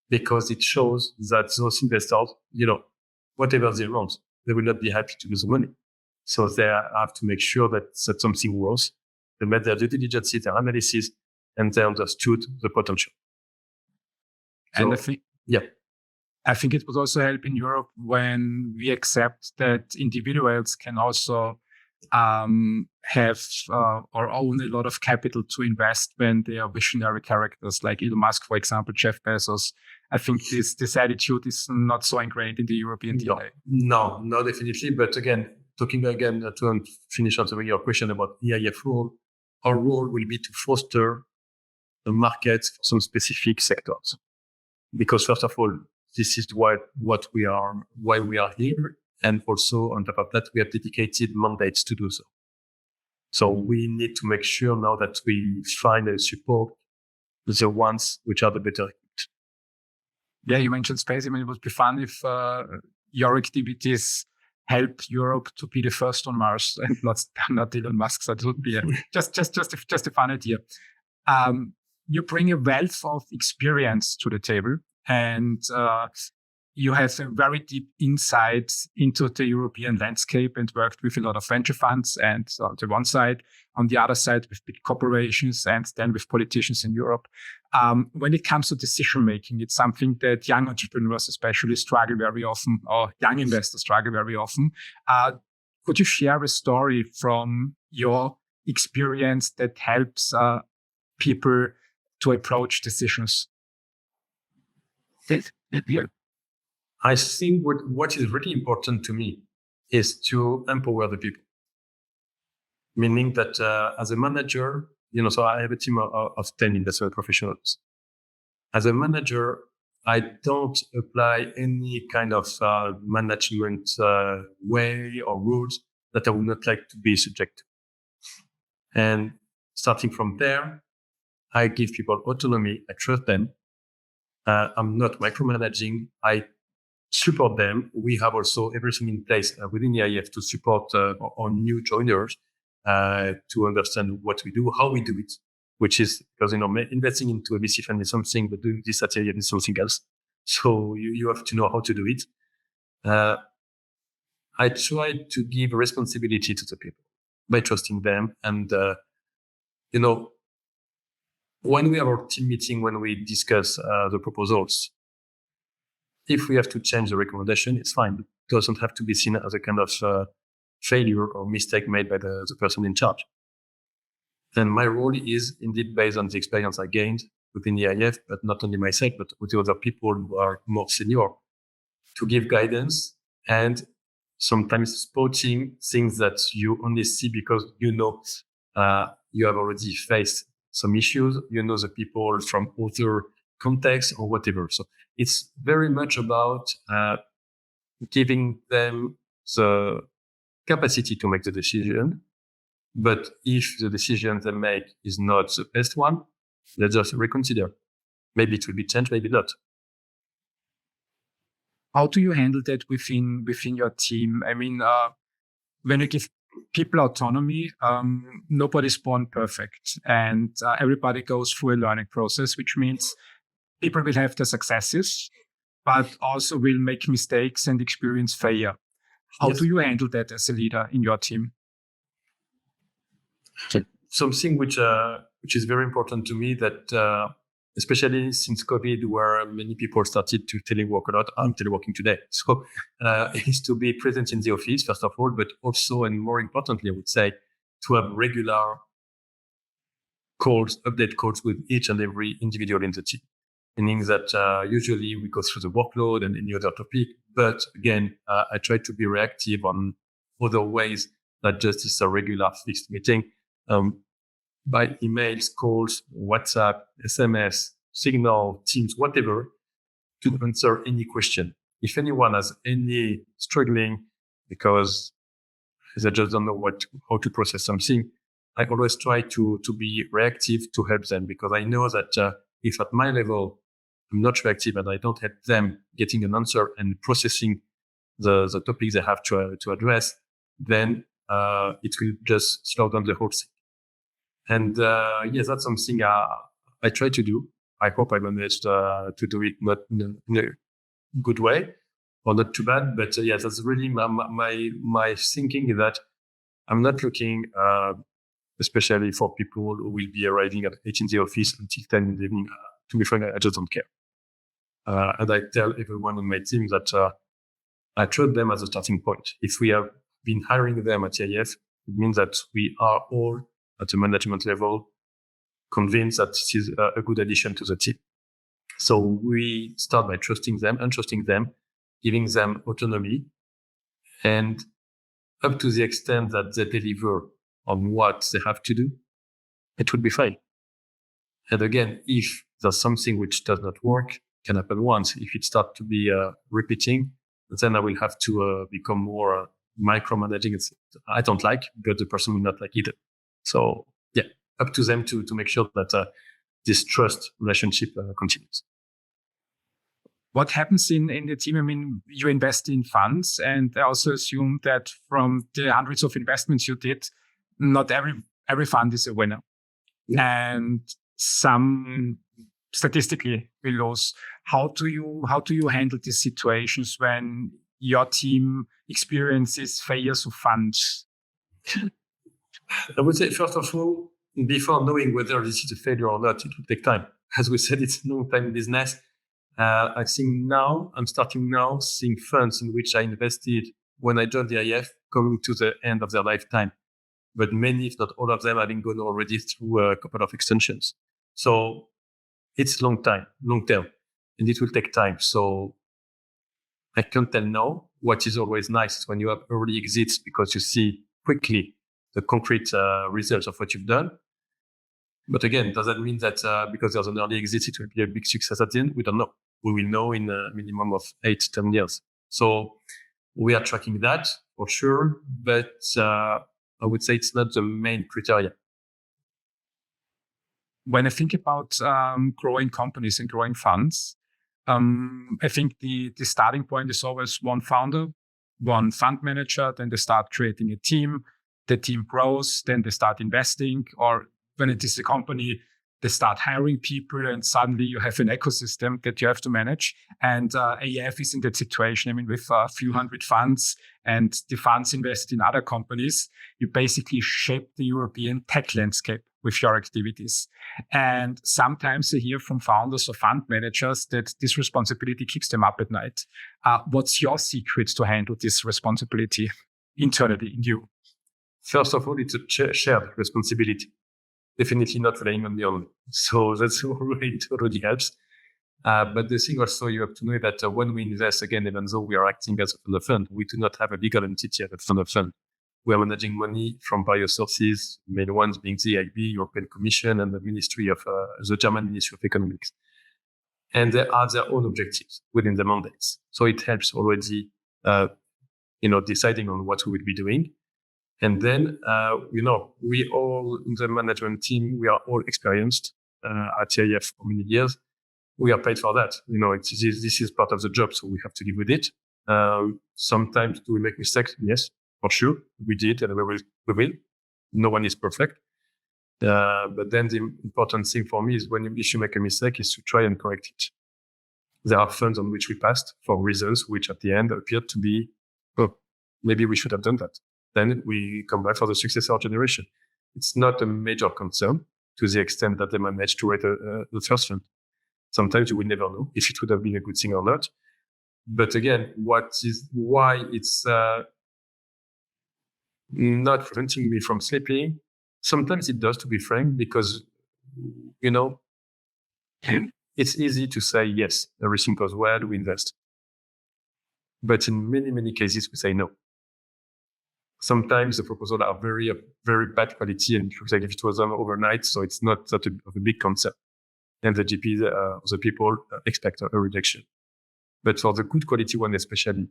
Speaker 2: because it shows that those investors, whatever they want, they will not be happy to lose money. So they have to make sure that something works. They made their due diligence, their analysis, and they understood the potential.
Speaker 1: And I think it would also help in Europe when we accept that individuals can also have or own a lot of capital to invest when they are visionary characters like Elon Musk, for example, Jeff Bezos. I think this attitude is not so ingrained in the European DNA.
Speaker 2: No, definitely. But again, talking again to finish answering your question about EIF role, our role will be to foster the market for some specific sectors. Because first of all, this is why we are here. And also on top of that, we have dedicated mandates to do so. So we need to make sure now that we find and support the ones which are the better equipped.
Speaker 1: Yeah, you mentioned space. I mean, it would be fun if your activities help Europe to be the first on Mars and not Elon Musk. So it would be just a fun idea. You bring a wealth of experience to the table, and you have a very deep insight into the European landscape and worked with a lot of venture funds, and on the one side, on the other side with big corporations, and then with politicians in Europe. When it comes to decision making, it's something that young entrepreneurs especially struggle very often, or young investors struggle very often. Could you share a story from your experience that helps people to approach decisions?
Speaker 2: I think what is really important to me is to empower the people. Meaning that as a manager, so I have a team of 10 investment professionals. As a manager, I don't apply any kind of management way or rules that I would not like to be subject to. And starting from there, I give people autonomy. I trust them. I'm not micromanaging. I support them. We have also everything in place within the EIF to support our new joiners to understand what we do, how we do it, which is because, investing into a VC fund is something, but doing this at EIF is something else. So you have to know how to do it. I try to give responsibility to the people by trusting them. And, when we have our team meeting, when we discuss the proposals, if we have to change the recommendation, it's fine. It doesn't have to be seen as a kind of failure or mistake made by the person in charge. And my role is indeed based on the experience I gained within the EIF, but not only myself, but with the other people who are more senior, to give guidance and sometimes spotting things that you only see because you have already faced some issues, the people from other contexts or whatever. So it's very much about giving them the capacity to make the decision. But if the decision they make is not the best one, they just reconsider. Maybe it will be changed, maybe not.
Speaker 1: How do you handle that within your team? I mean, when you give people autonomy. Nobody's born perfect, and everybody goes through a learning process, which means people will have their successes, but also will make mistakes and experience failure. How do you handle that as a leader in your team?
Speaker 2: Something which is very important to me, that especially since COVID, where many people started to telework a lot. I'm teleworking today, so is to be present in the office first of all, but also, and more importantly, I would say, to have regular calls, update calls with each and every individual in the team. Meaning that usually we go through the workload and any other topic, but again, I try to be reactive on other ways that just is a regular fixed meeting. By emails, calls, WhatsApp, SMS, Signal, Teams, whatever, to answer any question. If anyone has any struggling because they just don't know how to process something, I always try to be reactive to help them, because I know that if at my level I'm not reactive and I don't help them getting an answer and processing the topics they have to address, then it will just slow down the whole thing. And yes, that's something I try to do. I hope I managed to do it not in a good way or not too bad. But yes, that's really my thinking, is that I'm not looking, especially for people who will be arriving at 8 in the office until 10 in the evening. To be frank, I just don't care. And I tell everyone on my team that I trust them as a starting point. If we have been hiring them at EIF, it means that we are all at a management level convinced that this is a good addition to the team. So we start by trusting them, entrusting them, giving them autonomy, and up to the extent that they deliver on what they have to do, it would be fine. And again, if there's something which does not work, can happen once. If it starts to be repeating, then I will have to become more micromanaging. I don't like, but the person will not like either. So yeah, up to them to make sure that this trust relationship continues.
Speaker 1: What happens in the team? I mean, you invest in funds, and I also assume that from the hundreds of investments you did, not every fund is a winner. Yeah. And some statistically will lose. How do you handle these situations when your team experiences failures of funds?
Speaker 2: I would say, first of all, before knowing whether this is a failure or not, it will take time. As we said, it's a long-time business. I think now, I'm starting now seeing funds in which I invested when I joined the EIF coming to the end of their lifetime. But many, if not all of them, having gone already through a couple of extensions. So it's long term, and it will take time. So I can't tell now. What is always nice when you have early exits, because you see quickly the concrete results of what you've done. But again, does that mean that because there's an early exit, it will be a big success at the end? We don't know. We will know in a minimum of 8-10 years. So we are tracking that for sure, but I would say it's not the main criteria.
Speaker 1: When I think about growing companies and growing funds, I think the starting point is always one founder, one fund manager, then they start creating a team, the team grows, then they start investing, or when it is a company, they start hiring people, and suddenly you have an ecosystem that you have to manage. And EIF is in that situation. I mean, with a few hundred funds and the funds invested in other companies, you basically shape the European tech landscape with your activities. And sometimes I hear from founders or fund managers that this responsibility keeps them up at night. What's your secret to handle this responsibility internally in you?
Speaker 2: First of all, it's a shared responsibility. Definitely not relying on the only. So that's already, it already helps. But the thing also you have to know that when we invest, again, even though we are acting as a fund of fund, we do not have a legal entity as a fund of fund. We are managing money from various sources, main ones being the EIB, European Commission, and the the German Ministry of Economics. And they are their own objectives within the mandates. So it helps already, deciding on what we will be doing. And then, we all in the management team, we are all experienced at EIF for many years. We are paid for that. This is part of the job, so we have to live with it. Sometimes do we make mistakes? Yes. For sure, we did, and we will. No one is perfect. But then the important thing for me is if you make a mistake is to try and correct it. There are funds on which we passed for reasons which at the end appeared to be, maybe we should have done that. Then we come back for the successor generation. It's not a major concern to the extent that they managed to write the first fund. Sometimes you will never know if it would have been a good thing or not. But again, why it's not preventing me from sleeping. Sometimes it does, to be frank, because, it's easy to say, yes, everything goes well, we invest. But in many, many cases, we say no. Sometimes the proposals are very, very bad quality, and it looks like if it was done overnight, so it's not such of a big concept. And the GPs, the people expect a rejection. But for the good quality one especially,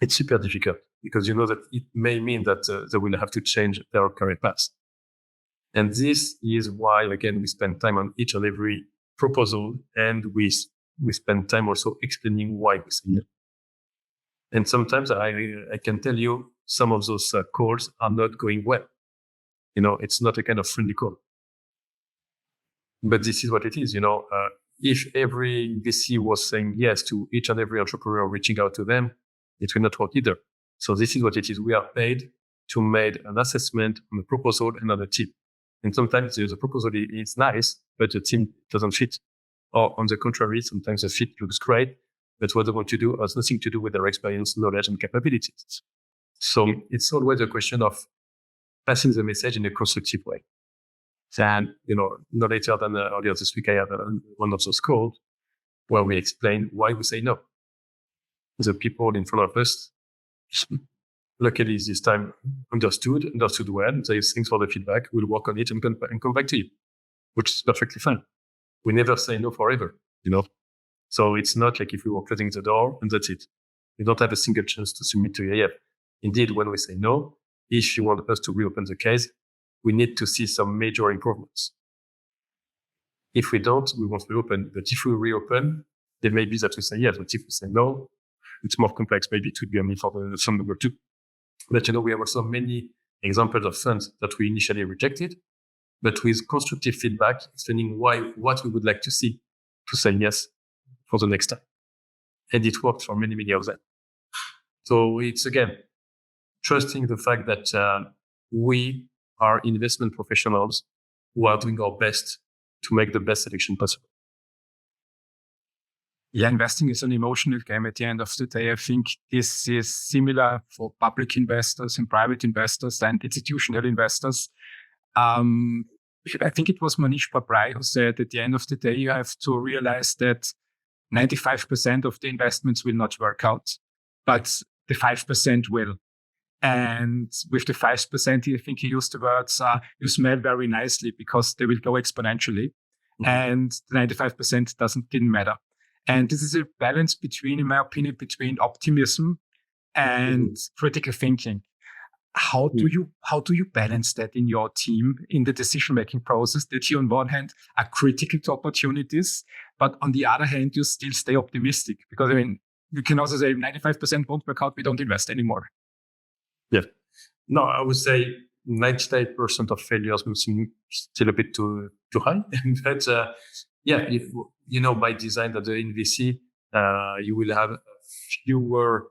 Speaker 2: it's super difficult because you know that it may mean that they will have to change their career path. And this is why, again, we spend time on each and every proposal, and we spend time also explaining why we say no. And sometimes I can tell you some of those calls are not going well. It's not a kind of friendly call. But this is what it is. If every VC was saying yes to each and every entrepreneur reaching out to them, it will not work either. So this is what it is. We are paid to make an assessment on the proposal and on the team. And sometimes the proposal is nice, but the team doesn't fit. Or on the contrary, sometimes the fit looks great, but what they want to do has nothing to do with their experience, knowledge, and capabilities. So it's always a question of passing the message in a constructive way. And, no later than earlier this week, I had one of those calls where we explain why we say no. The people in front of us, luckily this time understood well. They thanks for the feedback. We'll work on it and come back to you, which is perfectly fine. We never say no forever, So it's not like if we were closing the door and that's it. You don't have a single chance to submit to EIF. Indeed, when we say no, if you want us to reopen the case, we need to see some major improvements. If we don't, we won't reopen. But if we reopen, there may be that we say yes. But if we say no, it's more complex. Maybe it would be only for the fund number 2. But, we have also many examples of funds that we initially rejected, but with constructive feedback, explaining what we would like to see to say yes for the next time. And it worked for many, many of them. So it's, again, trusting the fact that we are investment professionals who are doing our best to make the best selection possible.
Speaker 1: Yeah, investing is an emotional game at the end of the day. I think this is similar for public investors and private investors and institutional investors. I think it was Manish Babrai who said at the end of the day, you have to realize that 95% of the investments will not work out, but the 5% will. And with the 5%, I think he used the words, you smell very nicely because they will go exponentially. Mm-hmm. And the 95% didn't matter. And this is a balance between, in my opinion, between optimism and critical thinking. How do you balance that in your team in the decision-making process, that you on one hand are critical to opportunities, but on the other hand, you still stay optimistic? Because you can also say 95% won't work out, we don't invest anymore.
Speaker 2: Yeah. No, I would say 98% of failures will seem still a bit too high. But by design that in VC, you will have fewer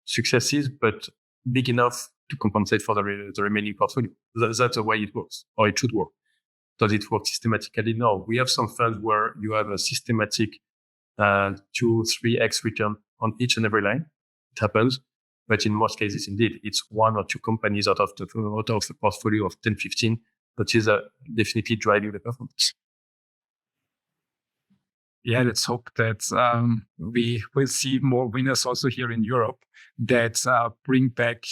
Speaker 2: successes, but big enough to compensate for the remaining portfolio. That's the way it works, or it should work. Does it work systematically? No. We have some funds where you have a systematic 2-3x return on each and every line. It happens. But in most cases, indeed, it's 1 or 2 companies out of the portfolio of 10, 15 that is definitely driving the performance.
Speaker 1: Yeah, let's hope that we will see more winners also here in Europe that bring back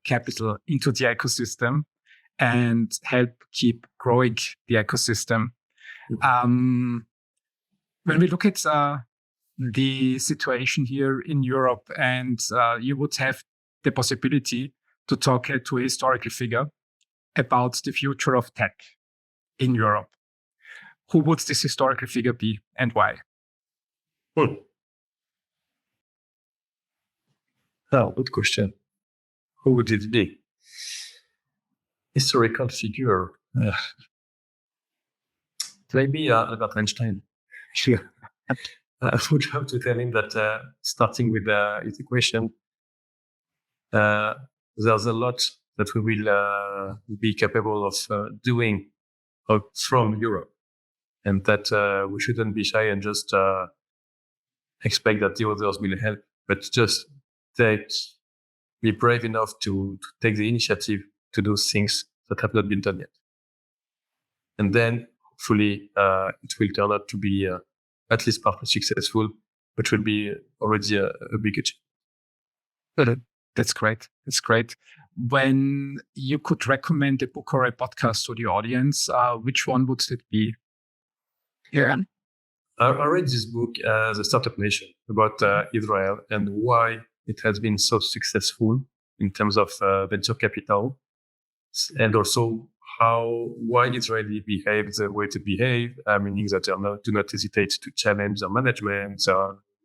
Speaker 1: capital into the ecosystem and help keep growing the ecosystem. When we look at the situation here in Europe, and you would have the possibility to talk to a historical figure about the future of tech in Europe, who would this historical figure be and why?
Speaker 2: Oh, good question. Who would it be? Historical figure. Maybe Albert Einstein. I would have to tell him that starting with his equation, there's a lot that we will be capable of doing from Europe, and that we shouldn't be shy and just expect that the others will help, but just be brave enough to take the initiative to do things that have not been done yet. And then hopefully it will turn out to be at least partly successful, but will be already a big achievement.
Speaker 1: That's great. That's great. When you could recommend a book or a podcast to the audience, which one would it be? Yeah.
Speaker 2: I read this book, The Startup Nation, about Israel and why it has been so successful in terms of venture capital, and also why Israeli behave the way to behave, meaning that they do not hesitate to challenge their management,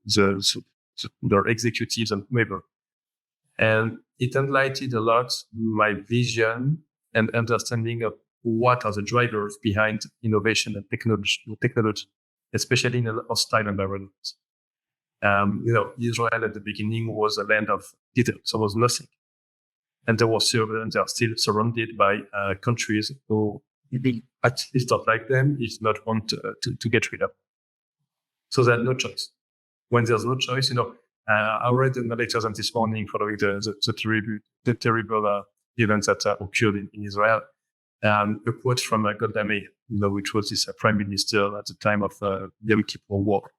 Speaker 2: their executives and whoever. And it enlightened a lot my vision and understanding of what are the drivers behind innovation and technology, especially in a hostile environment. Israel at the beginning was a land of details. There was nothing. And they are still surrounded by countries who, at least not like them, is not want to get rid of. So they had no choice. When there's no choice, I read in the lectures this morning following the terrible events that occurred in Israel. A quote from Golda Meir, which was his prime minister at the time of Yom Kippur War.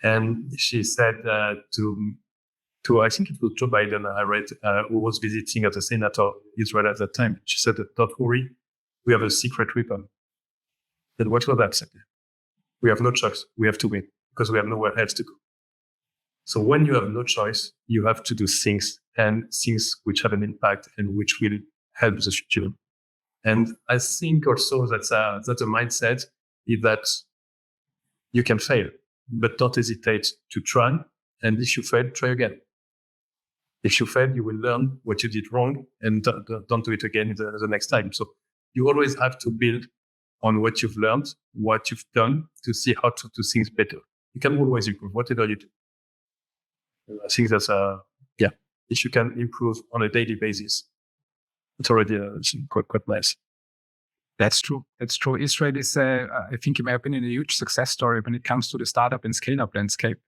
Speaker 2: And she said to I think it was Joe Biden, I read, who was visiting as a senator Israel at that time. She said, "Don't worry, we have a secret weapon." Then what was that? We have no choice. We have to win because we have nowhere else to go. So when you have no choice, you have to do things which have an impact and which will help the future. And I think also that's a mindset is that you can fail, but don't hesitate to try. And if you fail, try again. If you fail, you will learn what you did wrong and don't do it again the next time. So you always have to build on what you've learned, what you've done to see how to do things better. You can always improve whatever you do. And I think that's if you can improve on a daily basis, it's already quite nice.
Speaker 1: That's true. That's true. Israel is, I think, in my opinion, a huge success story when it comes to the startup and scale-up landscape.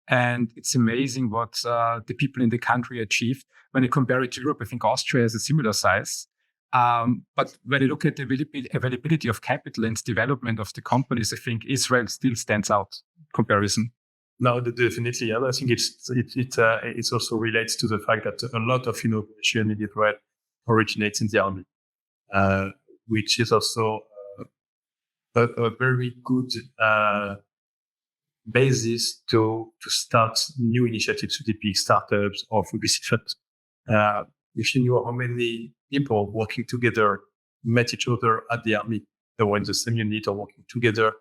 Speaker 1: And it's amazing what the people in the country achieved. When you compare it to Europe, I think Austria has a similar size. But when you look at the availability of capital and development of the companies, I think Israel still stands out in comparison.
Speaker 2: No, definitely. And I think it also relates to the fact that a lot of innovation in Israel originates in the army, which is also a very good basis to start new initiatives with the big startups or for VC funds. If you know how many people working together met each other at the army, they were in the same unit or working together,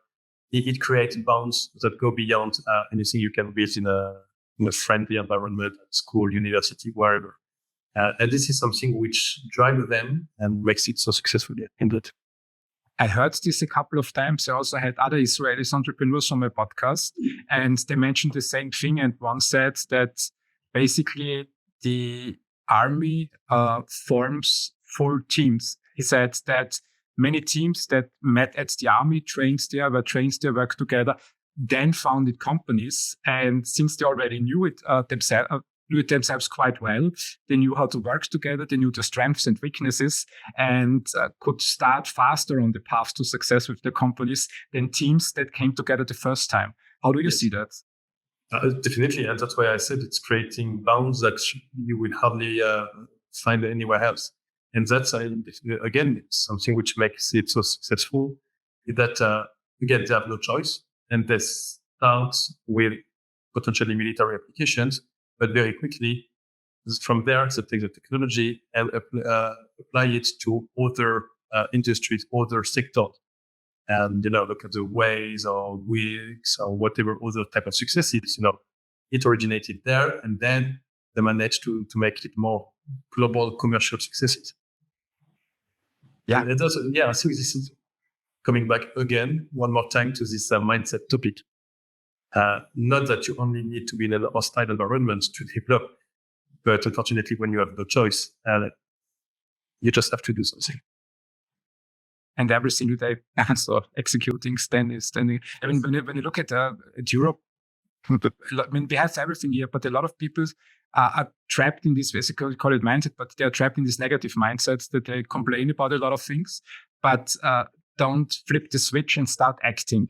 Speaker 2: it creates bonds that go beyond anything you can build in a friendly environment, school, university, wherever. And this is something which drives them and makes it so successful indeed.
Speaker 1: I heard this a couple of times. I also had other Israeli entrepreneurs on my podcast, and they mentioned the same thing. And one said that basically the army forms full teams. He said that many teams that met at the army, trained there, worked together, then founded companies. And since they already knew it themselves quite well, they knew how to work together, they knew the strengths and weaknesses, and could start faster on the path to success with their companies than teams that came together the first time. How do you see that?
Speaker 2: Definitely, and that's why I said it's creating bonds that you will hardly find anywhere else. And that's, again, it's something which makes it so successful, is that, again, they have no choice, and they start with potentially military applications, but very quickly, from there, they take the technology and apply it to other industries, other sectors. And, look at the Waze or Wix or whatever other type of successes, it originated there, and then they managed to make it more global commercial successes.
Speaker 1: Yeah.
Speaker 2: And also, I think this is coming back again one more time to this mindset topic. Not that you only need to be in a hostile environment to develop, but unfortunately, when you have no choice, you just have to do something.
Speaker 1: And every single day, so executing, standing. I mean, when you look at Europe, I mean, we have everything here, but a lot of people are trapped in this, basically call it mindset, but they are trapped in this negative mindsets that they complain about a lot of things, but don't flip the switch and start acting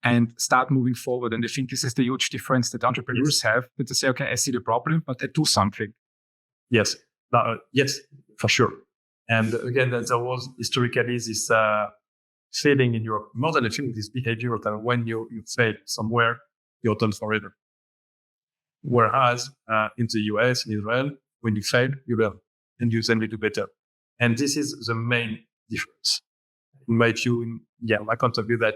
Speaker 1: and start moving forward. And I think this is the huge difference that entrepreneurs have, that they say, okay, I see the problem, but I do something.
Speaker 2: Yes, yes, for sure. And again, there was historically this failing in Europe, more than a feeling, this behavior that when you fail somewhere, you're done forever. Whereas in the US, in Israel, when you fail, you learn and you then do better. And this is the main difference. In my view, my point of view, that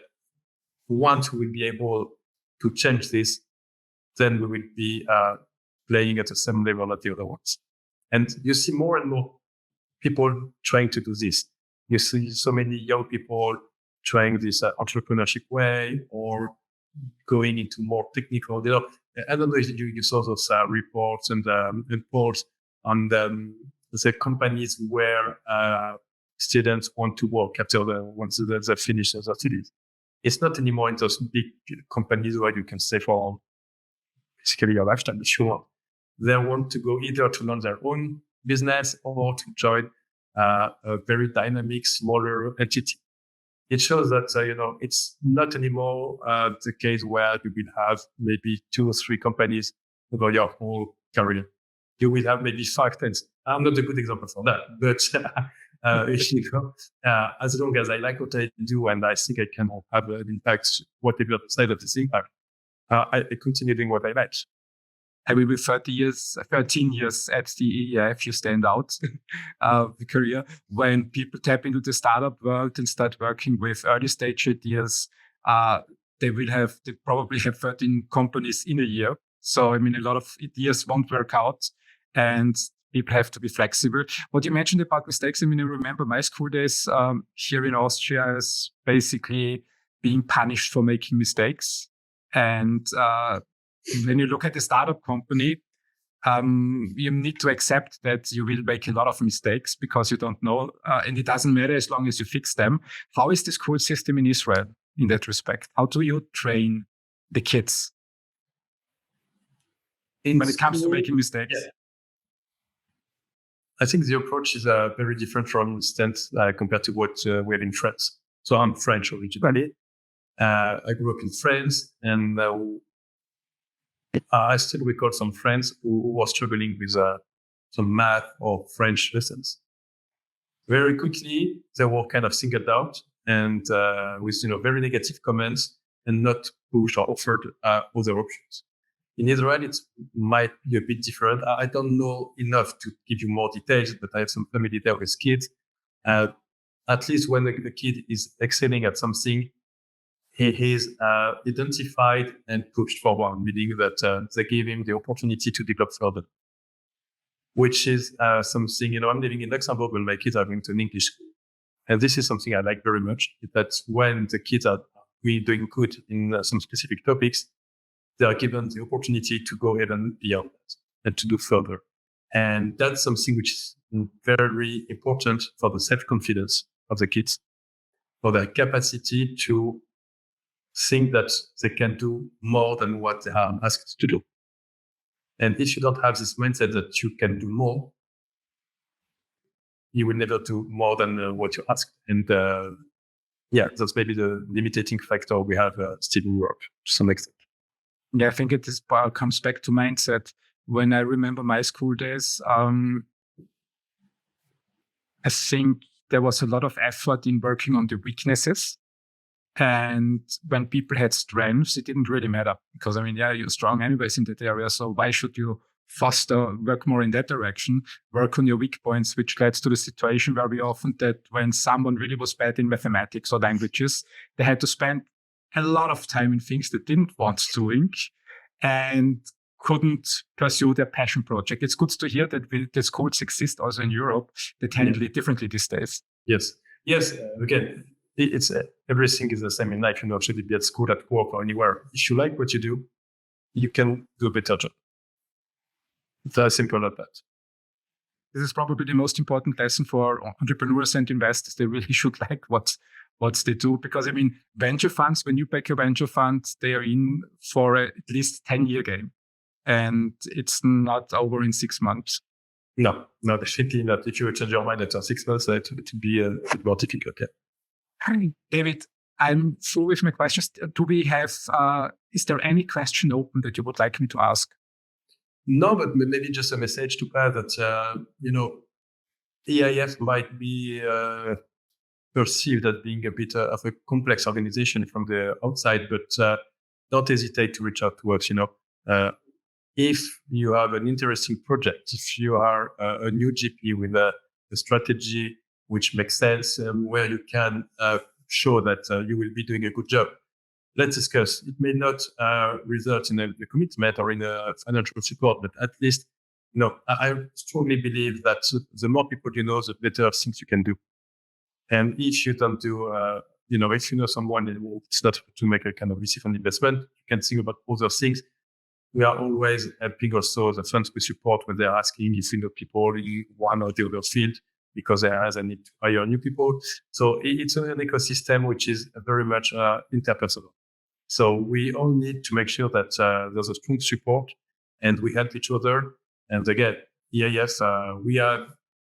Speaker 2: once we will be able to change this, then we will be playing at the same level as the other ones. And you see more and more people trying to do this. You see so many young people trying this entrepreneurship way or going into more technical. I don't know if you saw those reports and polls on the companies where students want to work after once they finish their studies. It's not anymore in those big companies where you can stay for basically your lifetime if you want. They want to go either to learn their own business or to join a very dynamic, smaller entity. It shows that, it's not anymore the case where you will have maybe 2 or 3 companies over your whole career. You will have maybe 5, 10. I'm not a good example for that, but as long as I like what I do and I think I can have an impact, whatever side of this impact, I continue doing what I like.
Speaker 1: I will be 13 years at the EIF, you stand out the career. When people tap into the startup world and start working with early stage ideas, they probably have 13 companies in a year. So, I mean, a lot of ideas won't work out and people have to be flexible. What you mentioned about mistakes, I mean, I remember my school days here in Austria as basically being punished for making mistakes. And when you look at a startup company, you need to accept that you will make a lot of mistakes because you don't know, and it doesn't matter as long as you fix them. How is the school system in Israel in that respect? How do you train the kids when it comes to making mistakes?
Speaker 2: Yeah. I think the approach is very different from instance compared to what we have in France. So I'm French originally. I grew up in France, and I still recall some friends who were struggling with some math or French lessons. Very quickly, they were kind of singled out and with very negative comments and not pushed or offered other options. In Israel, it might be a bit different. I don't know enough to give you more details, but I have some family there with kids. At least when the kid is excelling at something, he is identified and pushed forward, meaning that they give him the opportunity to develop further, which is something, I'm living in Luxembourg when my kids are going to an English school. And this is something I like very much. That's when the kids are really doing good in some specific topics, they are given the opportunity to go ahead and beyond that and to do further. And that's something which is very important for the self-confidence of the kids, for their capacity to think that they can do more than what they are asked to do. And if you don't have this mindset that you can do more, you will never do more than what you ask. And that's maybe the limiting factor we have still in Europe to some extent.
Speaker 1: Yeah, I think it comes back to mindset. When I remember my school days, I think there was a lot of effort in working on the weaknesses. And when people had strengths, it didn't really matter because, you're strong anyways in that area. So why should you work more in that direction, work on your weak points, which leads to the situation where we often that when someone really was bad in mathematics or languages, they had to spend a lot of time in things they didn't want doing and couldn't pursue their passion project. It's good to hear that the schools exist also in Europe that handle it differently these days.
Speaker 2: Yes. Again, it's everything is the same in life. Should it be at school, at work, or anywhere? If you like what you do, you can do a better job. It's as simple as that.
Speaker 1: This is probably the most important lesson for entrepreneurs and investors. They really should like what they do, because venture funds, when you back a venture fund, they are in for at least 10-year game, and it's not over in 6 months.
Speaker 2: No, definitely not. If you change your mind after 6 months, it would be a bit more difficult. Yeah.
Speaker 1: Hi, David. I'm through with my questions. Do we have? Is there any question open that you would like me to ask?
Speaker 2: No, but maybe just a message to Pat that EIF might be perceived as being a bit of a complex organization from the outside, but don't hesitate to reach out to us. If you have an interesting project, if you are a new GP with a strategy which makes sense, where you can show that you will be doing a good job, let's discuss. It may not result in a commitment or in a financial support, but at least, I strongly believe that the more people you know, the better things you can do. And if you don't do, if you know someone who it's not to make a kind of VC fund investment, you can think about other things. We are always helping also the funds we support when they're asking if we know people in one or the other field, because they either need to hire new people. So it's an ecosystem which is very much interpersonal. So we all need to make sure that there's a strong support and we help each other. And again, EIF, we have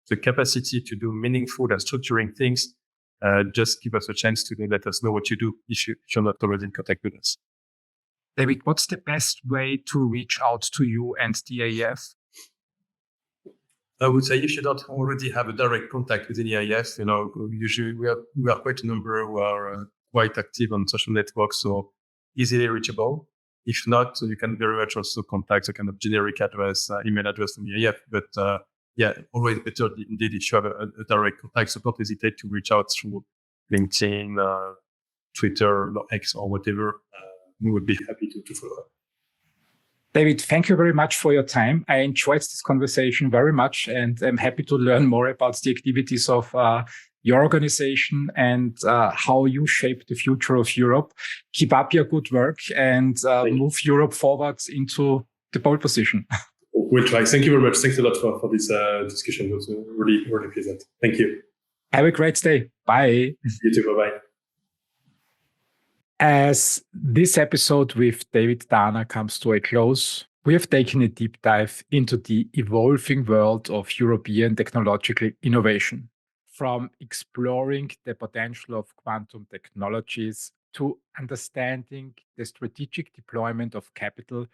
Speaker 2: the capacity to do meaningful and structuring things. Just give us a chance to let us know what you do if you're not already in contact with us.
Speaker 1: David, what's the best way to reach out to you and the EIF?
Speaker 2: I would say if you don't already have a direct contact with the EIF, usually we are quite a number who are quite active on social networks, so easily reachable. If not, you can very much also contact a kind of generic address, email address from the EIF. But always better indeed if you have a direct contact. So don't hesitate to reach out through LinkedIn, Twitter, or X, or whatever. We would be happy to follow up.
Speaker 1: David, thank you very much for your time. I enjoyed this conversation very much, and I'm happy to learn more about the activities of your organization and how you shape the future of Europe. Keep up your good work and move Europe forward into the pole position.
Speaker 2: We'll try. Thank you very much. Thanks a lot for this discussion. It was really, really pleasant. Thank you.
Speaker 1: Have a great day. Bye.
Speaker 2: You too. Bye-bye.
Speaker 1: As this episode with David Dana comes to a close, we have taken a deep dive into the evolving world of European technological innovation. From exploring the potential of quantum technologies to understanding the strategic deployment of capital,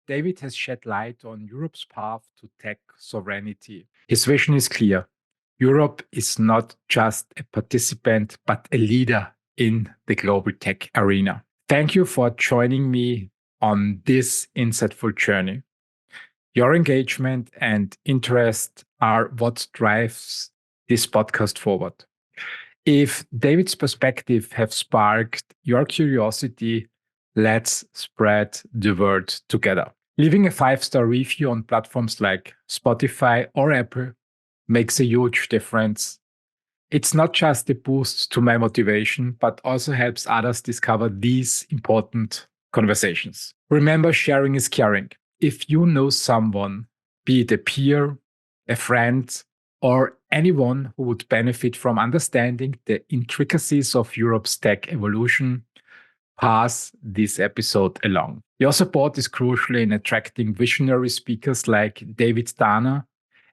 Speaker 1: David has shed light on Europe's path to tech sovereignty. His vision is clear. Europe is not just a participant, but a leader in the global tech arena. Thank you for joining me on this insightful journey. Your engagement and interest are what drives this podcast forward. If David's perspective have sparked your curiosity, let's spread the word together. Leaving a 5-star review on platforms like Spotify or Apple makes a huge difference. It's not just a boost to my motivation, but also helps others discover these important conversations. Remember, sharing is caring. If you know someone, be it a peer, a friend, or anyone who would benefit from understanding the intricacies of Europe's tech evolution, pass this episode along. Your support is crucial in attracting visionary speakers like David Dana,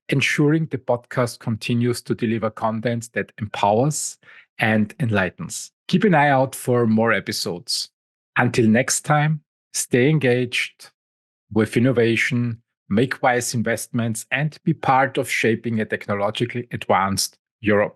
Speaker 1: ensuring the podcast continues to deliver content that empowers and enlightens. Keep an eye out for more episodes. Until next time, stay engaged with innovation, make wise investments, and be part of shaping a technologically advanced Europe.